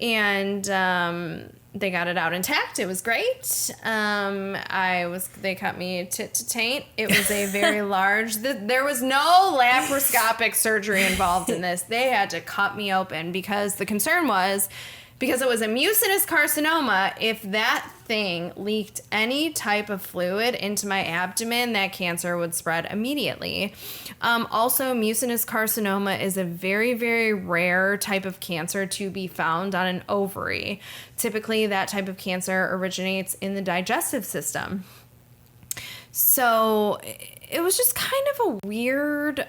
and they got it out intact. It was great. They cut me tit to taint. It was a very large, there was no laparoscopic surgery involved in this. They had to cut me open because the concern was, because it was a mucinous carcinoma, if that thing leaked any type of fluid into my abdomen, that cancer would spread immediately. Also, mucinous carcinoma is a very, very rare type of cancer to be found on an ovary. Typically, that type of cancer originates in the digestive system. So it was just kind of a weird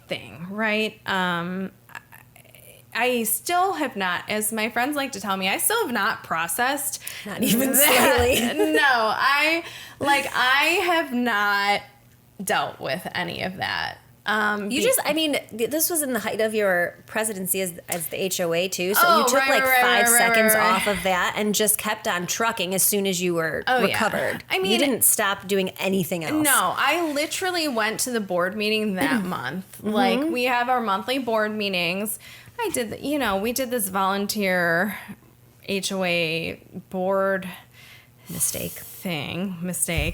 thing, right? I still have not, as my friends like to tell me, I still have not processed. Not even slightly. No, I have not dealt with any of that. This was in the height of your presidency as the HOA too, so you took 5 seconds off of that and just kept on trucking as soon as you were recovered. Yeah. I mean, you didn't stop doing anything else. No, I literally went to the board meeting that month. Like, we have our monthly board meetings. I did, we did this volunteer HOA board mistake.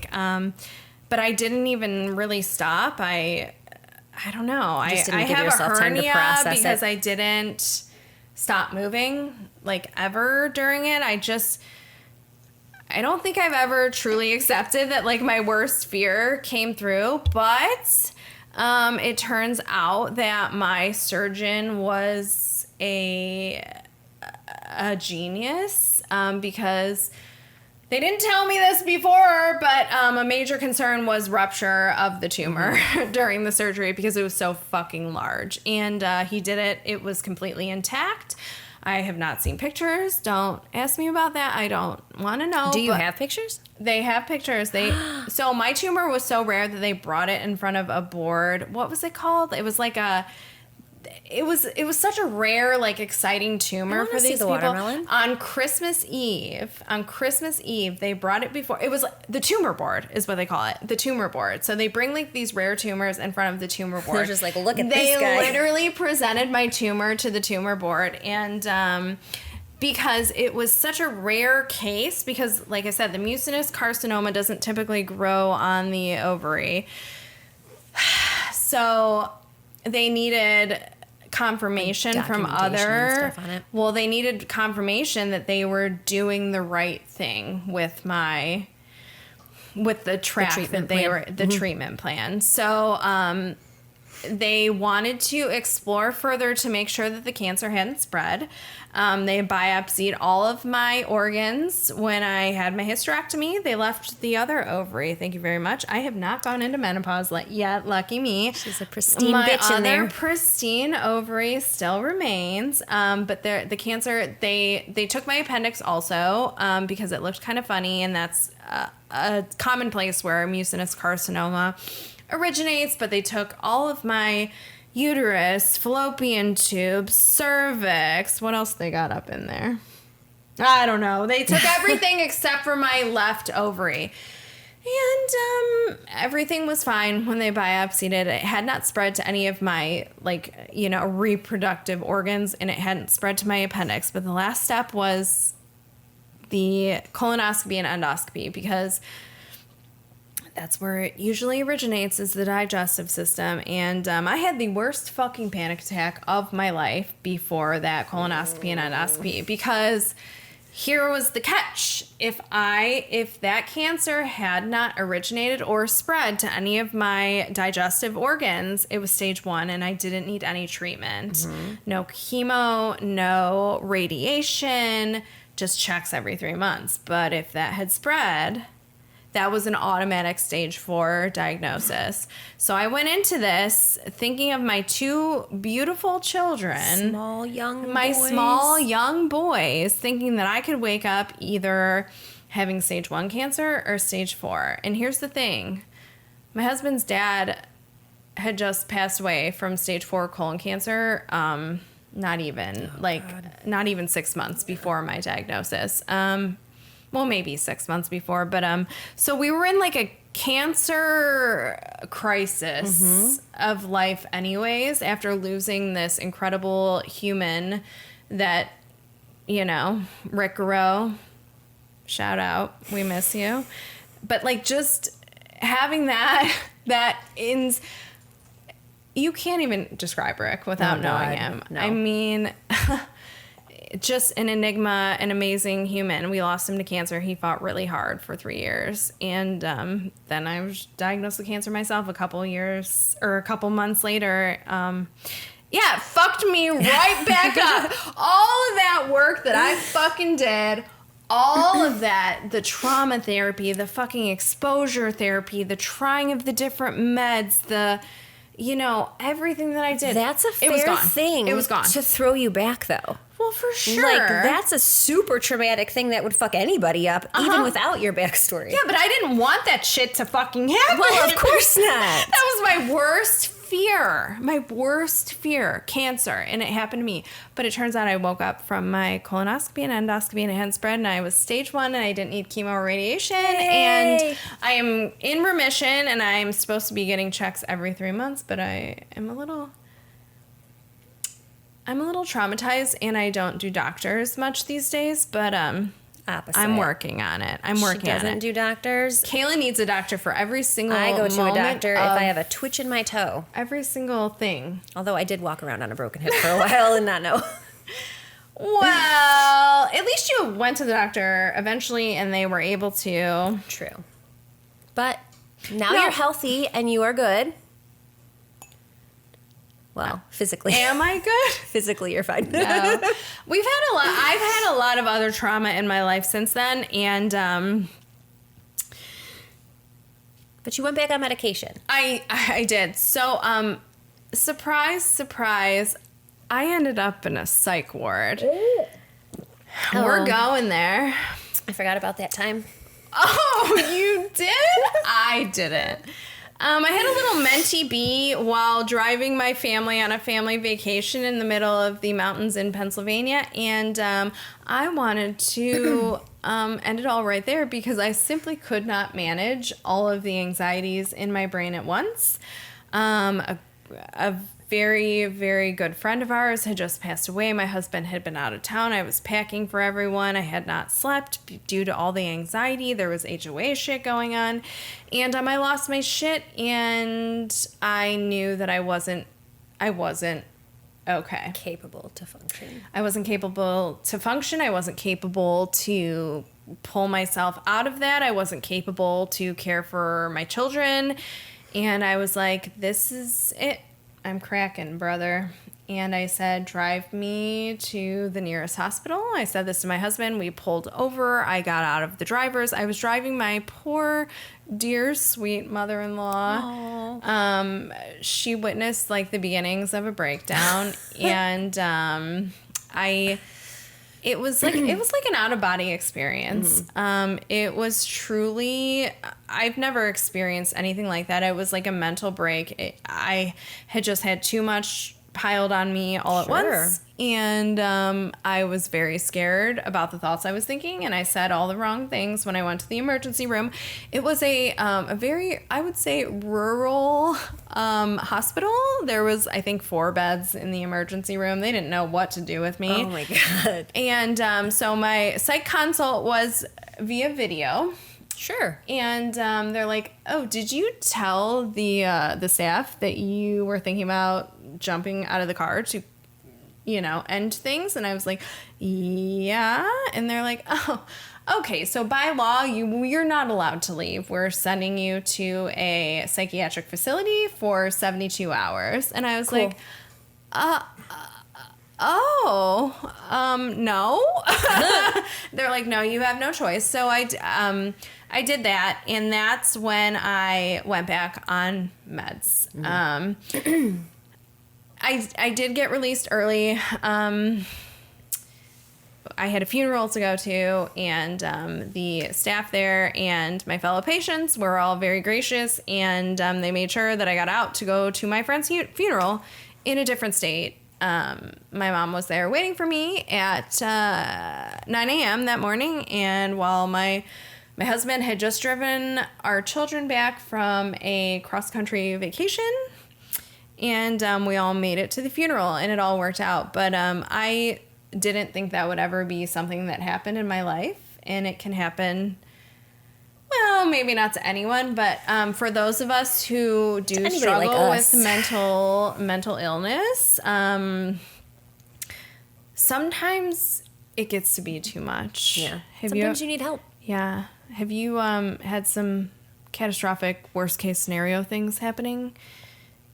But I didn't even really stop. I don't know. I have a hernia because I didn't stop moving like ever during it. I don't think I've ever truly accepted that like my worst fear came through, but it turns out that my surgeon was a genius because they didn't tell me this before, but a major concern was rupture of the tumor during the surgery because it was so fucking large. And he did it. It was completely intact. I have not seen pictures. Don't ask me about that. I don't want to know. Do you have pictures? They have pictures. So my tumor was so rare that they brought it in front of a board. What was it called? It was like it was such a rare, like, exciting tumor for these people. Watermelon. On Christmas Eve, they brought it before. It was like, the tumor board is what they call it, the tumor board. So they bring like these rare tumors in front of the tumor board. They're just like, look at this guy. They literally presented my tumor to the tumor board, and because it was such a rare case, because like I said, the mucinous carcinoma doesn't typically grow on the ovary. So they needed confirmation from they needed confirmation that they were doing the right thing with the treatment plan. So they wanted to explore further to make sure that the cancer hadn't spread. They biopsied all of my organs when I had my hysterectomy. They left the other ovary. Thank you very much. I have not gone into menopause yet. Lucky me. She's a pristine bitch in there. My other pristine ovary still remains. But the cancer, they took my appendix also because it looked kind of funny, and that's a common place where mucinous carcinoma originates. But they took all of my uterus, fallopian tubes, cervix. What else they got up in there? I don't know. They took everything except for my left ovary. And everything was fine when they biopsied it. It had not spread to any of my, reproductive organs, and it hadn't spread to my appendix. But the last step was the colonoscopy and endoscopy, because that's where it usually originates, is the digestive system. And I had the worst fucking panic attack of my life before that colonoscopy and endoscopy, because here was the catch. If that cancer had not originated or spread to any of my digestive organs, it was stage 1 and I didn't need any treatment. Mm-hmm. No chemo, no radiation, just checks every 3 months. But if that had spread, that was an automatic stage 4 diagnosis. So I went into this thinking of my 2 beautiful children. Small young boys, thinking that I could wake up either having stage 1 cancer or stage 4. And here's the thing. My husband's dad had just passed away from stage 4 colon cancer. Not even 6 months before my diagnosis. Well, maybe 6 months before, but so we were in like a cancer crisis of life anyways, after losing this incredible human that, Rick Rowe, shout out, we miss you. But like just having you can't even describe Rick without knowing him. No. I mean, just an enigma, an amazing human. We lost him to cancer. He fought really hard for 3 years. And then I was diagnosed with cancer myself a couple months later. Yeah, it fucked me right back up. All of that work that I fucking did, all of that, the trauma therapy, the fucking exposure therapy, the trying of the different meds, everything that I did. That's a fair thing. It was gone. To throw you back, though. Well, for sure. Like, that's a super traumatic thing that would fuck anybody up, even without your backstory. Yeah, but I didn't want that shit to fucking happen. Well, of course not. That was my worst fear. My worst fear. Cancer. And it happened to me. But it turns out I woke up from my colonoscopy and endoscopy and it hadn't spread, and I was stage 1 and I didn't need chemo or radiation. Yay. And I am in remission, and I'm supposed to be getting checks every 3 months, but I am a little traumatized, and I don't do doctors much these days, but Opposite. I'm working on it. She doesn't do doctors. Kayla needs a doctor for every single I go to a doctor if I have a twitch in my toe. Every single thing. Although I did walk around on a broken hip for a while and not know. Well, at least you went to the doctor eventually and they were able to. True. But now you're healthy and you are good. Well, physically. Am I good? Physically, you're fine. No. I've had a lot of other trauma in my life since then, and but you went back on medication. I did. So, surprise, I ended up in a psych ward. Oh. We're going there. I forgot about that time. Oh, you did? I didn't. I had a little mentee bee while driving my family on a family vacation in the middle of the mountains in Pennsylvania, and I wanted to end it all right there because I simply could not manage all of the anxieties in my brain at once. A very, very good friend of ours had just passed away. My husband had been out of town. I was packing for everyone. I had not slept due to all the anxiety. There was HOA shit going on. And I lost my shit, and I knew that I wasn't okay. Capable to function. I wasn't capable to function. I wasn't capable to pull myself out of that. I wasn't capable to care for my children. And I was like, this is it. I'm cracking, brother. And I said, drive me to the nearest hospital. I said this to my husband. We pulled over. I got out of the driver's. I was driving my poor, dear, sweet mother-in-law. She witnessed like the beginnings of a breakdown. And it was like an out-of-body experience. Mm-hmm. It was truly, I've never experienced anything like that. It was like a mental break. I had just had too much piled on me all at once. And I was very scared about the thoughts I was thinking, and I said all the wrong things when I went to the emergency room. It was a very, I would say, rural hospital. There was, I think, 4 beds in the emergency room. They didn't know what to do with me. Oh, my God. And so my psych consult was via video. Sure. And they're like, "Oh, did you tell the staff that you were thinking about jumping out of the car to, end things?" And I was like, "Yeah." And they're like, "Oh, okay. So by law, you're not allowed to leave. We're sending you to a psychiatric facility for 72 hours." And I was Cool. like, no. They're like, "No, you have no choice." So I did that, and that's when I went back on meds. I did get released early. I had a funeral to go to, and the staff there and my fellow patients were all very gracious, and they made sure that I got out to go to my friend's funeral in a different state. My mom was there waiting for me at 9 a.m. that morning, and while my husband had just driven our children back from a cross-country vacation, and we all made it to the funeral, and it all worked out. But I didn't think that would ever be something that happened in my life, and it can happen, well, maybe not to anyone, but for those of us who do struggle like with mental illness, sometimes it gets to be too much. Yeah. Sometimes you need help. Yeah. Have you had some catastrophic worst case scenario things happening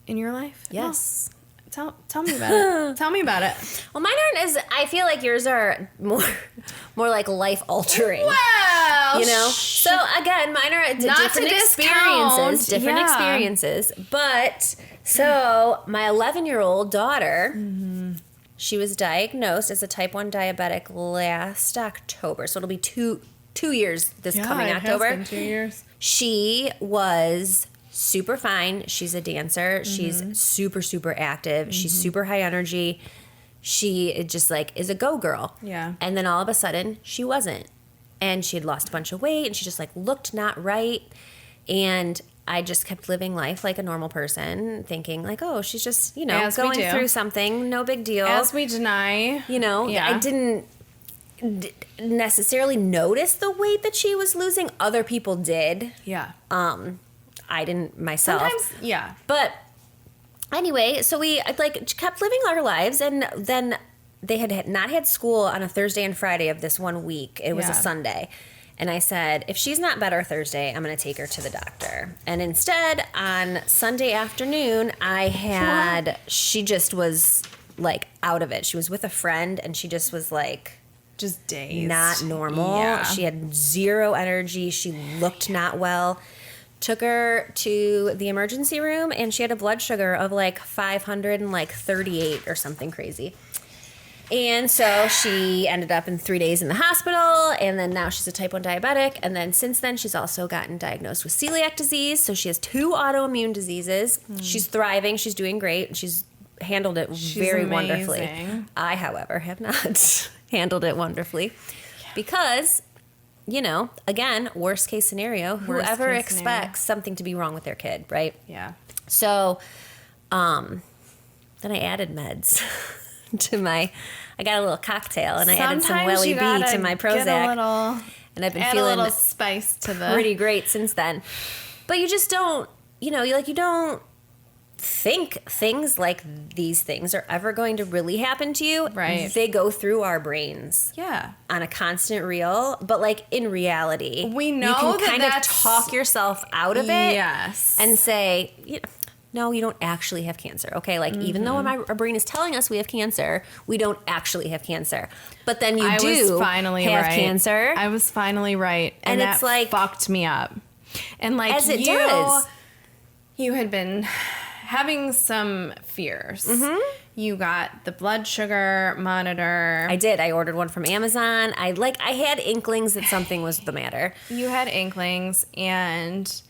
in your life? Yes. Tell me about it. Tell me about it. Well, mine aren't I feel like yours are more like life altering. Well, So again, mine are Not different to experiences, discount. different Yeah. experiences. But so my 11-year-old daughter, she was diagnosed as a type 1 diabetic last October. So it'll be two years this coming October. It has been 2 years. She was super fine. She's a dancer. She's super, super active. She's super high energy. She just is a go girl. Yeah. And then all of a sudden she wasn't. And she had lost a bunch of weight, and she just looked not right. And I just kept living life like a normal person, thinking oh, she's just, As we going do. through something, no big deal. As we deny. Yeah. I didn't necessarily notice the weight that she was losing. Other people did. Yeah. I didn't myself. Sometimes, yeah. But anyway, so we kept living our lives, and then they had not had school on a Thursday and Friday of this 1 week. It was a Yeah. Sunday. And I said, if she's not better Thursday, I'm going to take her to the doctor. And instead, on Sunday afternoon, she just was out of it. She was with a friend, and she just was Just dazed. not normal. Yeah. She had zero energy. She looked not well. Took her to the emergency room, and she had a blood sugar of 538 or something crazy. And so she ended up in 3 days in the hospital, and then now she's a type 1 diabetic. And then since then, she's also gotten diagnosed with celiac disease. So she has 2 autoimmune diseases. She's thriving. She's doing great. She's handled it very wonderfully. amazing. I, however, have not handled it wonderfully because, again, worst case scenario, whoever case expects something to be wrong with their kid, right? Yeah. So, then I added meds I got a little cocktail, and I added some Sometimes Welly you B gotta to my get a Prozac, little, and I've been add a feeling little spice to the. pretty great since then. But you just don't, you don't think things like these things are ever going to really happen to you. Right. They go through our brains Yeah. on a constant reel, but in reality, We know you can that kind of that's- talk yourself out of it. Yes. And say, no, you don't actually have cancer. Okay, even though our brain is telling us we have cancer, we don't actually have cancer. But then you I do was finally have right. cancer. I was finally right. And that it's fucked me up. And As it does. You had been having some fears. Mm-hmm. You got the blood sugar monitor. I did. I ordered one from Amazon. I had inklings that something was the matter. You had inklings, and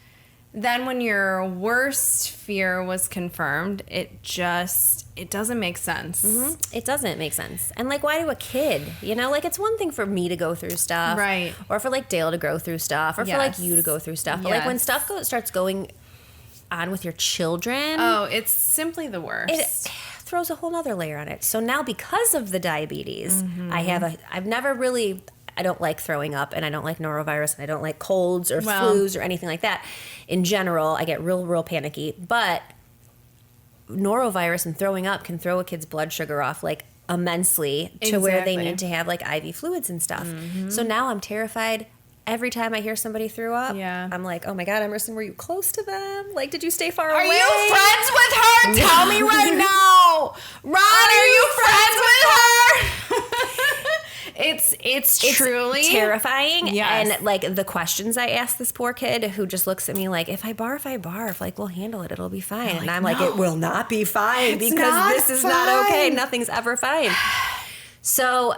then when your worst fear was confirmed, it doesn't make sense. Mm-hmm. It doesn't make sense. And why do a kid? It's one thing for me to go through stuff. Right. Or for Dale to go through stuff. Or Yes. for you to go through stuff. But when Yes. stuff starts going on with your children. Oh, it's simply the worst. It throws a whole nother layer on it. So now because of the diabetes, Mm-hmm. I've never really I don't like throwing up, and I don't like norovirus, and I don't like colds or Well- flus or anything like that. In general, I get real panicky. But norovirus and throwing up can throw a kid's blood sugar off like immensely to where they Exactly. need to have like IV fluids and stuff. So now I'm terrified. Every time I hear somebody threw up, Yeah. I'm like, oh my God, Emerson, were you close to them? Like, did you stay far Are away? you friends with her? Tell me right now. Ron, are you friends with her? It's truly terrifying. Yes. And like the questions I ask this poor kid who just looks at me like, if I barf, like we'll handle it. It'll be fine. And I'm like, no. it will not be fine It's because not this is not okay. fine. Nothing's ever fine. So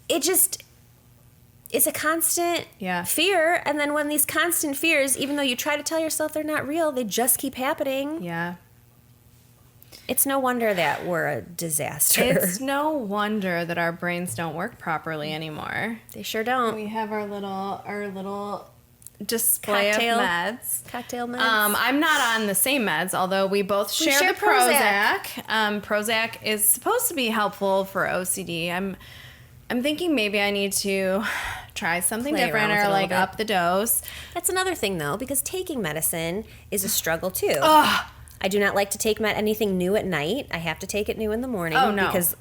it's a constant Yeah. fear. And then when these constant fears, even though you try to tell yourself they're not real, they just keep happening. Yeah. It's no wonder that we're a disaster. It's no wonder that our brains don't work properly anymore. They sure don't. We have our little display Cocktail. of meds. Cocktail meds. I'm not on the same meds, although we both share share the Prozac. Prozac is supposed to be helpful for OCD. I'm thinking maybe I need to try something Play different around with or it a like little bit. up the dose. That's another thing, though, because taking medicine is a struggle, too. Ugh. I do not like to take anything new at night. I have to take it new in the morning. Oh, no. Because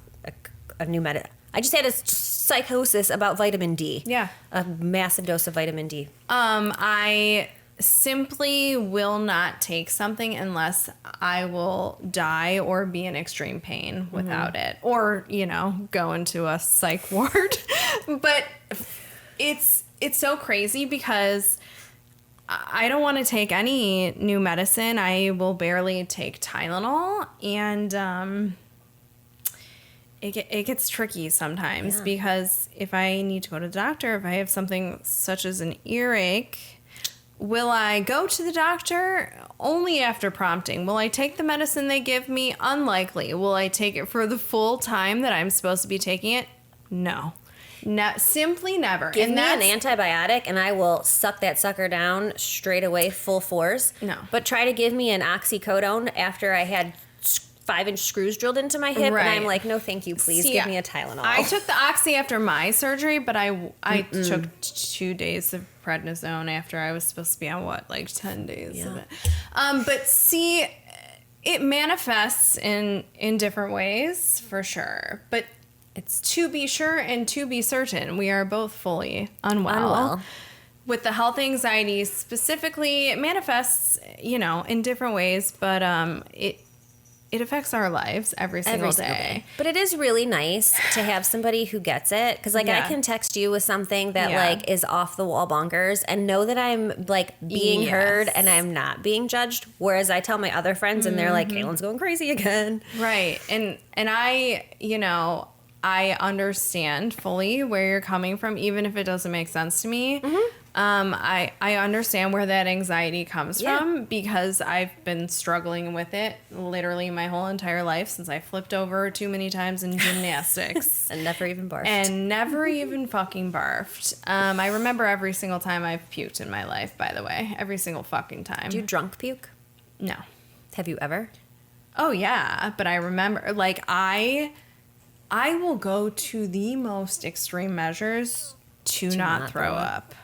a new I just had a psychosis about vitamin D. Yeah. A massive dose of vitamin D. I simply will not take something unless I will die or be in extreme pain without it, or go into a psych ward. But it's so crazy because I don't want to take any new medicine. I will barely take Tylenol, and it gets tricky sometimes because if I need to go to the doctor, if I have something such as an earache, will I go to the doctor? Only after prompting. Will I take the medicine they give me? Unlikely. Will I take it for the full time that I'm supposed to be taking it? No. Simply never. Give me an that's- antibiotic and I will suck that sucker down straight away, full force. No. But try to give me an oxycodone after I had 5-inch screws drilled into my hip, and I'm Right. like, no, thank you, please See, give me a Tylenol. I took the Oxy after my surgery, but I took 2 days of prednisone after I was supposed to be on 10 days of it. But see, it manifests in different ways for sure. But it's to be sure and to be certain, we are both fully unwell. With the health anxiety specifically, it manifests, in different ways, but it affects our lives every single day. But it is really nice to have somebody who gets it, because I Yeah. can text you with something that Yeah. is off the wall bonkers and know that I'm being Yes. heard and I'm not being judged. Whereas I tell my other friends and they're like, Kaylin's going crazy again. Right. And I, I understand fully where you're coming from, even if it doesn't make sense to me. I understand where that anxiety comes from because I've been struggling with it literally my whole entire life since I flipped over too many times in gymnastics. And never even barfed. And never even fucking barfed. I remember every single time I've puked in my life, by the way. Every single fucking time. Do you drunk puke? No. Have you ever? Oh, yeah. But I remember, I will go to the most extreme measures to not throw up.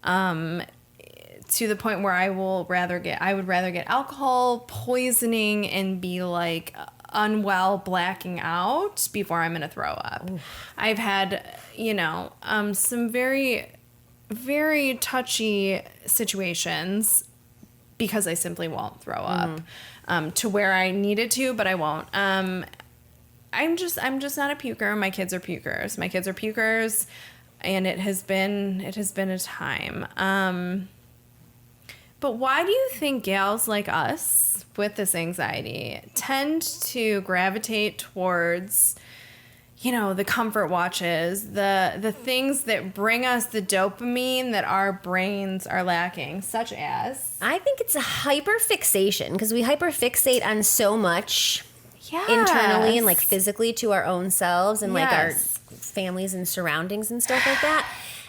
To the point where I would rather get alcohol poisoning and be unwell, blacking out before I'm gonna throw up. Ooh. I've had some very, very touchy situations because I simply won't throw up to where I needed to, but I won't. I'm just not a puker. My kids are pukers. And it has been a time. But why do you think gals like us with this anxiety tend to gravitate towards, the comfort watches, the things that bring us the dopamine that our brains are lacking, such as? I think it's a hyperfixation because we hyperfixate on so much Yes. internally and physically to our own selves and our Yes. families and surroundings and stuff like that.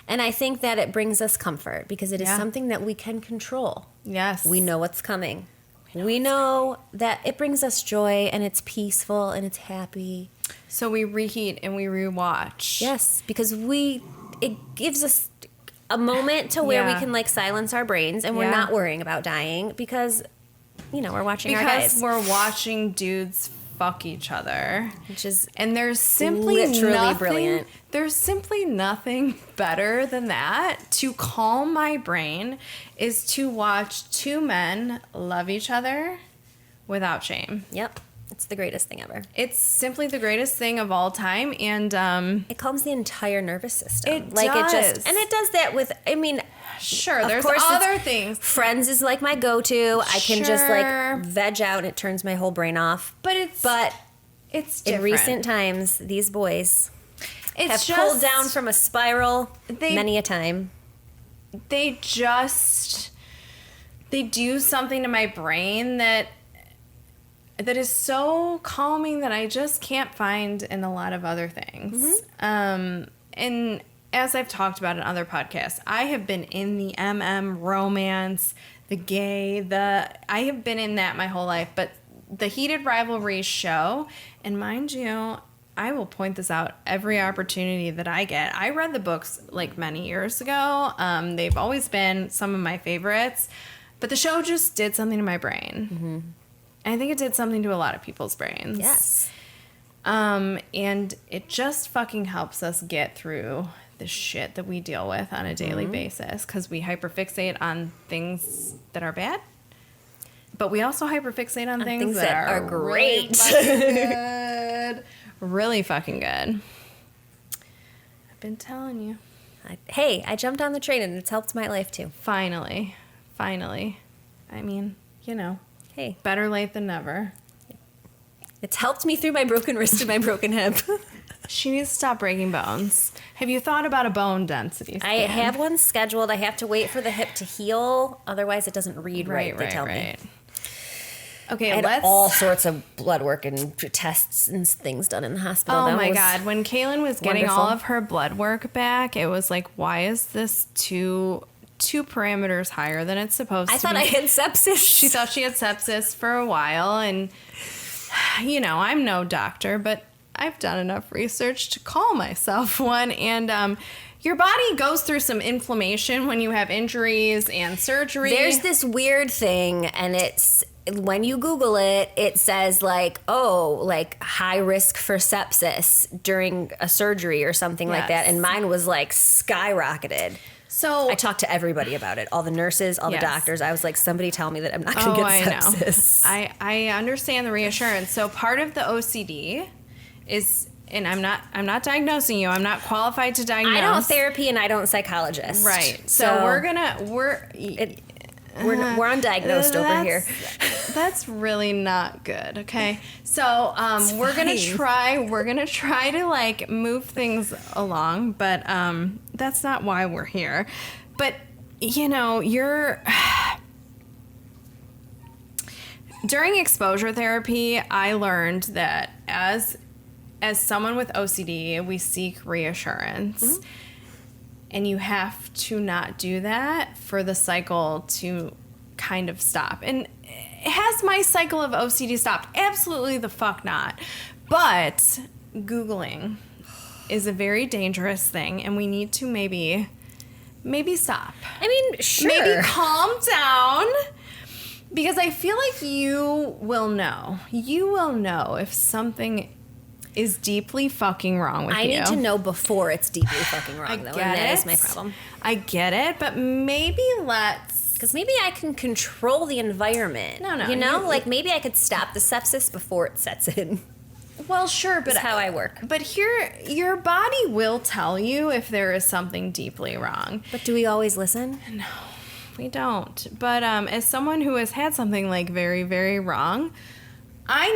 And I think that it brings us comfort because it is something that we can control. Yes. We know what's coming. We know that it brings us joy and it's peaceful and it's happy. So we reheat and we rewatch. Yes, because it gives us a moment to where we Yeah. can like silence our brains and we're Yeah. not worrying about dying because, we're watching our Because guys. we're watching dudes fuck each other. Which is And there's simply literally nothing, brilliant. There's simply nothing better than that. To calm my brain is to watch two men love each other without shame. Yep. It's the greatest thing ever. It's simply the greatest thing of all time, and It calms the entire nervous system. It It does. just and it does that with sure, of there's course it's- other things, Friends is like my go-to. I can just Sure. like veg out and it turns my whole brain off. but In it's different. recent times, these boys it's have just, pulled down from a spiral many a time. They do something to my brain that is so calming that I just can't find in a lot of other things. And as I've talked about in other podcasts, I have been in the romance, the gay, I have been in that my whole life. But the heated rivalry show, and mind you, I will point this out every opportunity that I get. I read the books like many years ago. They've always been some of my favorites, but the show just did something to my brain. I think it did something to a lot of people's brains. Yes. And it just fucking helps us get through the shit that we deal with on a daily basis, because we hyperfixate on things that are bad, but we also hyperfixate on things that are great. Really fucking good. Really fucking good. I've been telling you. Hey, I jumped on the train and it's helped my life too. Finally. I mean, Hey, better late than never. it's helped me through my broken wrist and my broken hip. She needs to stop breaking bones. Have you thought about a bone density scan? I have one scheduled. I have to wait for the hip to heal. Otherwise, it doesn't read right, they tell me. Okay, I had let's... all sorts of blood work and tests and things done in the hospital. Oh That my was God. When Kaylin was getting wonderful. all of her blood work back, it was like, why is this two parameters higher than it's supposed to I be? thought I had sepsis. She thought she had sepsis for a while, and I'm no doctor, but I've done enough research to call myself one. And your body goes through some inflammation when you have injuries and surgery. There's this weird thing, and it's when you Google it, it says like high risk for sepsis during a surgery or something like that. Yes. And mine was like skyrocketed. So I talked to everybody about it. All the nurses, all Yes. the doctors. I was like, somebody tell me that I'm not going to get sepsis. I understand the reassurance. So part of the OCD is, and I'm not diagnosing you. I'm not qualified to diagnose. I don't therapy and I don't psychologist. Right. So we're undiagnosed over here. That's really not good. Okay. So we're gonna try to like move things along, but that's not why we're here. But you're during exposure therapy, I learned that as someone with OCD, we seek reassurance. Mm-hmm. And you have to not do that for the cycle to kind of stop. And has my cycle of OCD stopped? Absolutely the fuck not. But Googling is a very dangerous thing, and we need to maybe stop. I mean, sure. Maybe calm down. Because I feel like you will know. You will know if something is deeply fucking wrong with you. I need to know before it's deeply fucking wrong, though, and that is my problem. I get it, but maybe let's... Because maybe I can control the environment. No. Like maybe I could stop the sepsis before it sets in. Well, sure, but... That's how I work. But here, your body will tell you if there is something deeply wrong. But do we always listen? No, we don't. But as someone who has had something like very, very wrong, I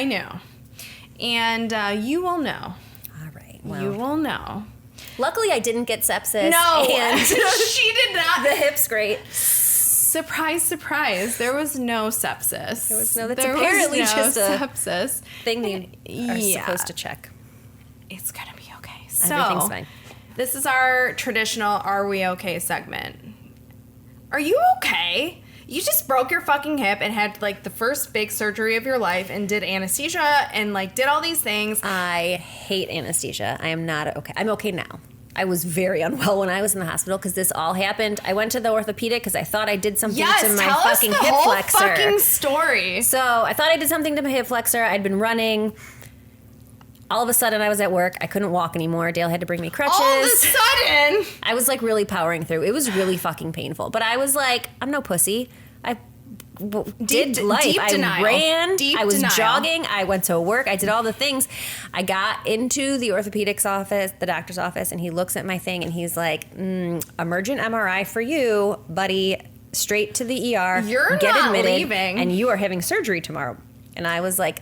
knew. And you will know. All right. Well, You will know. luckily, I didn't get sepsis. No, And she did not. the hip's great. Surprise, surprise. There was no sepsis. That's apparently just a sepsis. thing you are Yeah. supposed to check. It's going to be okay. So, Everything's fine. This is our traditional Are We Okay segment. Are you okay? You just broke your fucking hip and had like the first big surgery of your life and did anesthesia and like did all these things. I hate anesthesia. I am not okay. I'm okay now. I was very unwell when I was in the hospital because this all happened. I went to the orthopedic because I thought I did something to my tell us fucking the hip whole flexor. fucking story. So I thought I did something to my hip flexor. I'd been running. All of a sudden, I was at work. I couldn't walk anymore. Dale had to bring me crutches. All of a sudden, I was like really powering through. It was really fucking painful. But I was like, I'm no pussy. I did life. deep I denial. ran. Deep I was denial. jogging. I went to work. I did all the things. I got into the orthopedics office, the doctor's office, and he looks at my thing and he's like, emergent MRI for you, buddy. Straight to the ER. You're get not admitted, leaving. and you are having surgery tomorrow. And I was like,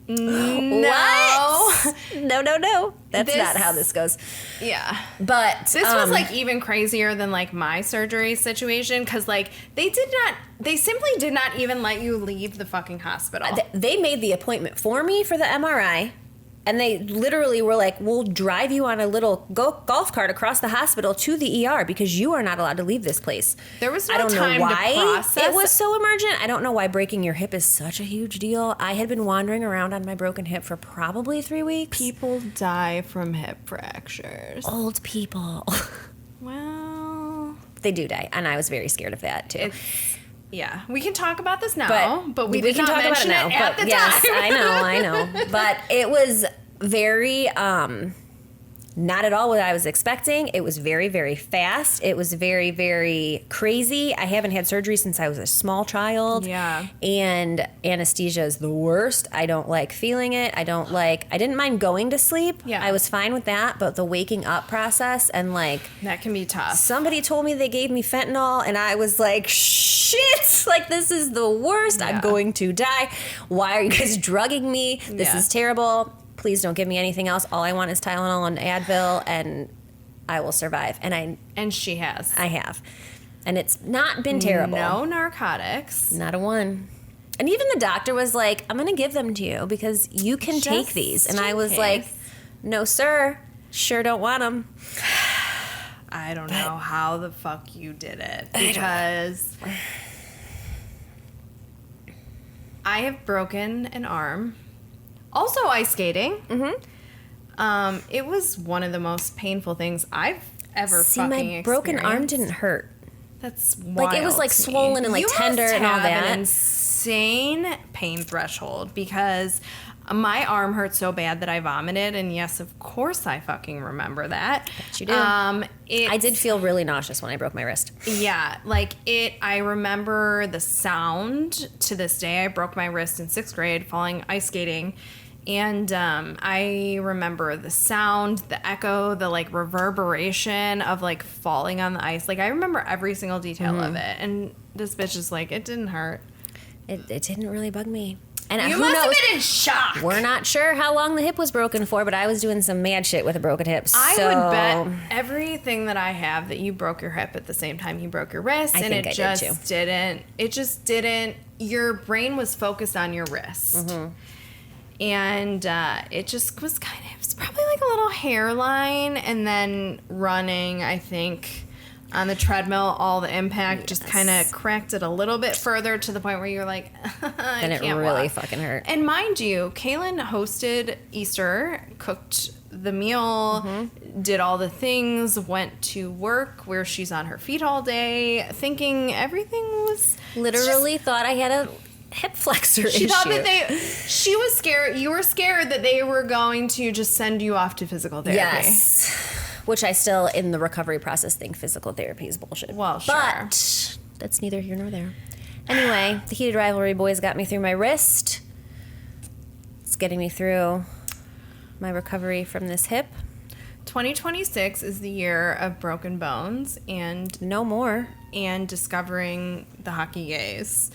no. what? No. That's This- not how this goes. Yeah. But This was like even crazier than like my surgery situation because like they simply did not even let you leave the fucking hospital. they made the appointment for me for the MRI. And they literally were like, we'll drive you on a little golf cart across the hospital to the ER because you are not allowed to leave this place. There was no I don't time know to why process. it was so emergent. I don't know why breaking your hip is such a huge deal. I had been wandering around on my broken hip for probably 3 weeks. People die from hip fractures. Old people. Well, They do die. And I was very scared of that too. yeah, we can talk about this now, but we did can not talk about mention it now. at But the yes, time. I know. But it was very not at all what I was expecting. It was very, very fast. It was very, very crazy. I haven't had surgery since I was a small child. Yeah. And anesthesia is the worst. I don't like feeling it. I didn't mind going to sleep. Yeah. I was fine with that, but the waking up process and like That can be tough. somebody told me they gave me fentanyl and I was like, shit, like this is the worst. Yeah. I'm going to die. Why are you guys drugging me? This Yeah. is terrible. Please don't give me anything else. All I want is Tylenol and Advil and I will survive. And she has. I have. And it's not been terrible. No narcotics. Not a one. And even the doctor was like, I'm going to give them to you because you can take Just these. And in I was case. like, no, sir. Sure don't want them. I don't know how the fuck you did it because I have broken an arm. Also ice skating. Mm-hmm. It was one of the most painful things I've ever See, fucking my broken arm experienced. didn't hurt. That's Like, it was, wild like, to me. swollen and, like, You tender must and all have that. An insane pain threshold because my arm hurt so bad that I vomited, and yes, of course, I fucking remember that. Bet you do. I did feel really nauseous when I broke my wrist. Yeah, like it. I remember the sound to this day. I broke my wrist in 6th grade falling ice skating. And I remember the sound, the echo, the like reverberation of like falling on the ice. Like I remember every single detail of it. And this bitch is like, it didn't hurt. It didn't really bug me. And You who must have knows? been in shock. We're not sure how long the hip was broken for, but I was doing some mad shit with a broken hip. I so would bet everything that I have that you broke your hip at the same time you broke your wrist, I and think it I did, just too. didn't. It just didn't. Your brain was focused on your wrist, and it just was kind of. It was probably like a little hairline, and then running. I think on the treadmill, all the impact just kind of cracked it a little bit further to the point where you're like, I and it can't really walk. fucking hurt. And mind you, Kaylin hosted Easter, cooked the meal, did all the things, went to work where she's on her feet all day, thinking everything was Literally thought I had a hip flexor She issue. thought that she was scared. You were scared that they were going to just send you off to physical therapy. Yes. Which I still, in the recovery process, think physical therapy is bullshit. Well, sure. But that's neither here nor there. Anyway, the Heated Rivalry boys got me through my wrist. It's getting me through my recovery from this hip. 2026 is the year of broken bones and No more. discovering the hockey gays.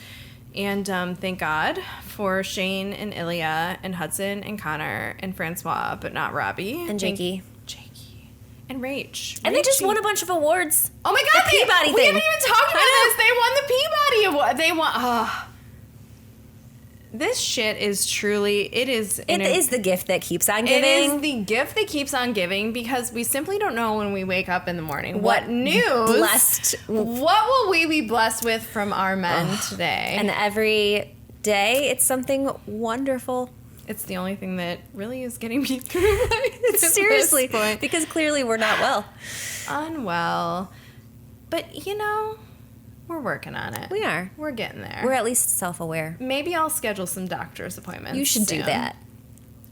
And thank God for Shane and Ilya and Hudson and Connor and Francois, but not Robbie. And Jakey. Jakey. And Rach. And they just Rachie. won a bunch of awards. Oh my God, the Peabody we thing. haven't even talked about I this. They won the Peabody Award. They won. This shit is truly, it is the gift that keeps on It giving. is the gift that keeps on giving because we simply don't know when we wake up in the morning. What What news? blessed- What will we be blessed with from our men today? And every day, it's something wonderful. It's the only thing that really is getting me through life. Seriously, at this point. because clearly we're not well. Unwell. But, we're working on it. We are. We're getting there. We're at least self-aware. Maybe I'll schedule some doctor's appointments. You should do soon. that.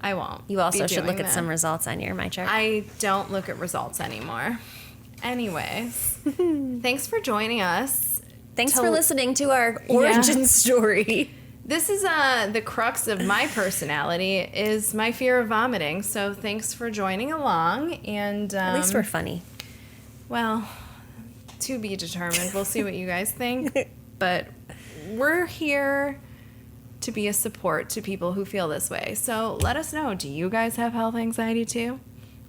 I won't. You also be should look doing at some that. results on your MyChart. I don't look at results anymore. Anyways, thanks for joining us. Thanks for listening to our origin story. This is the crux of my personality is my fear of vomiting. So thanks for joining along. And At least we're funny. well, to be determined. We'll see what you guys think. But we're here to be a support to people who feel this way. So let us know. Do you guys have health anxiety too?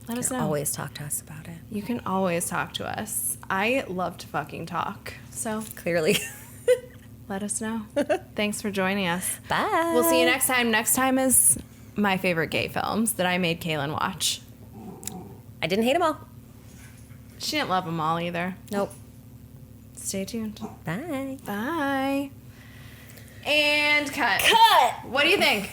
Let us know. Always talk to us about it. You can always talk to us. I love to fucking talk. So Clearly. let us know. Thanks for joining us. Bye. We'll see you next time. Next time is my favorite gay films that I made Kaylin watch. I didn't hate them all. She didn't love them all either. Nope. Stay tuned. Bye. Bye. And cut. Cut! What do you think?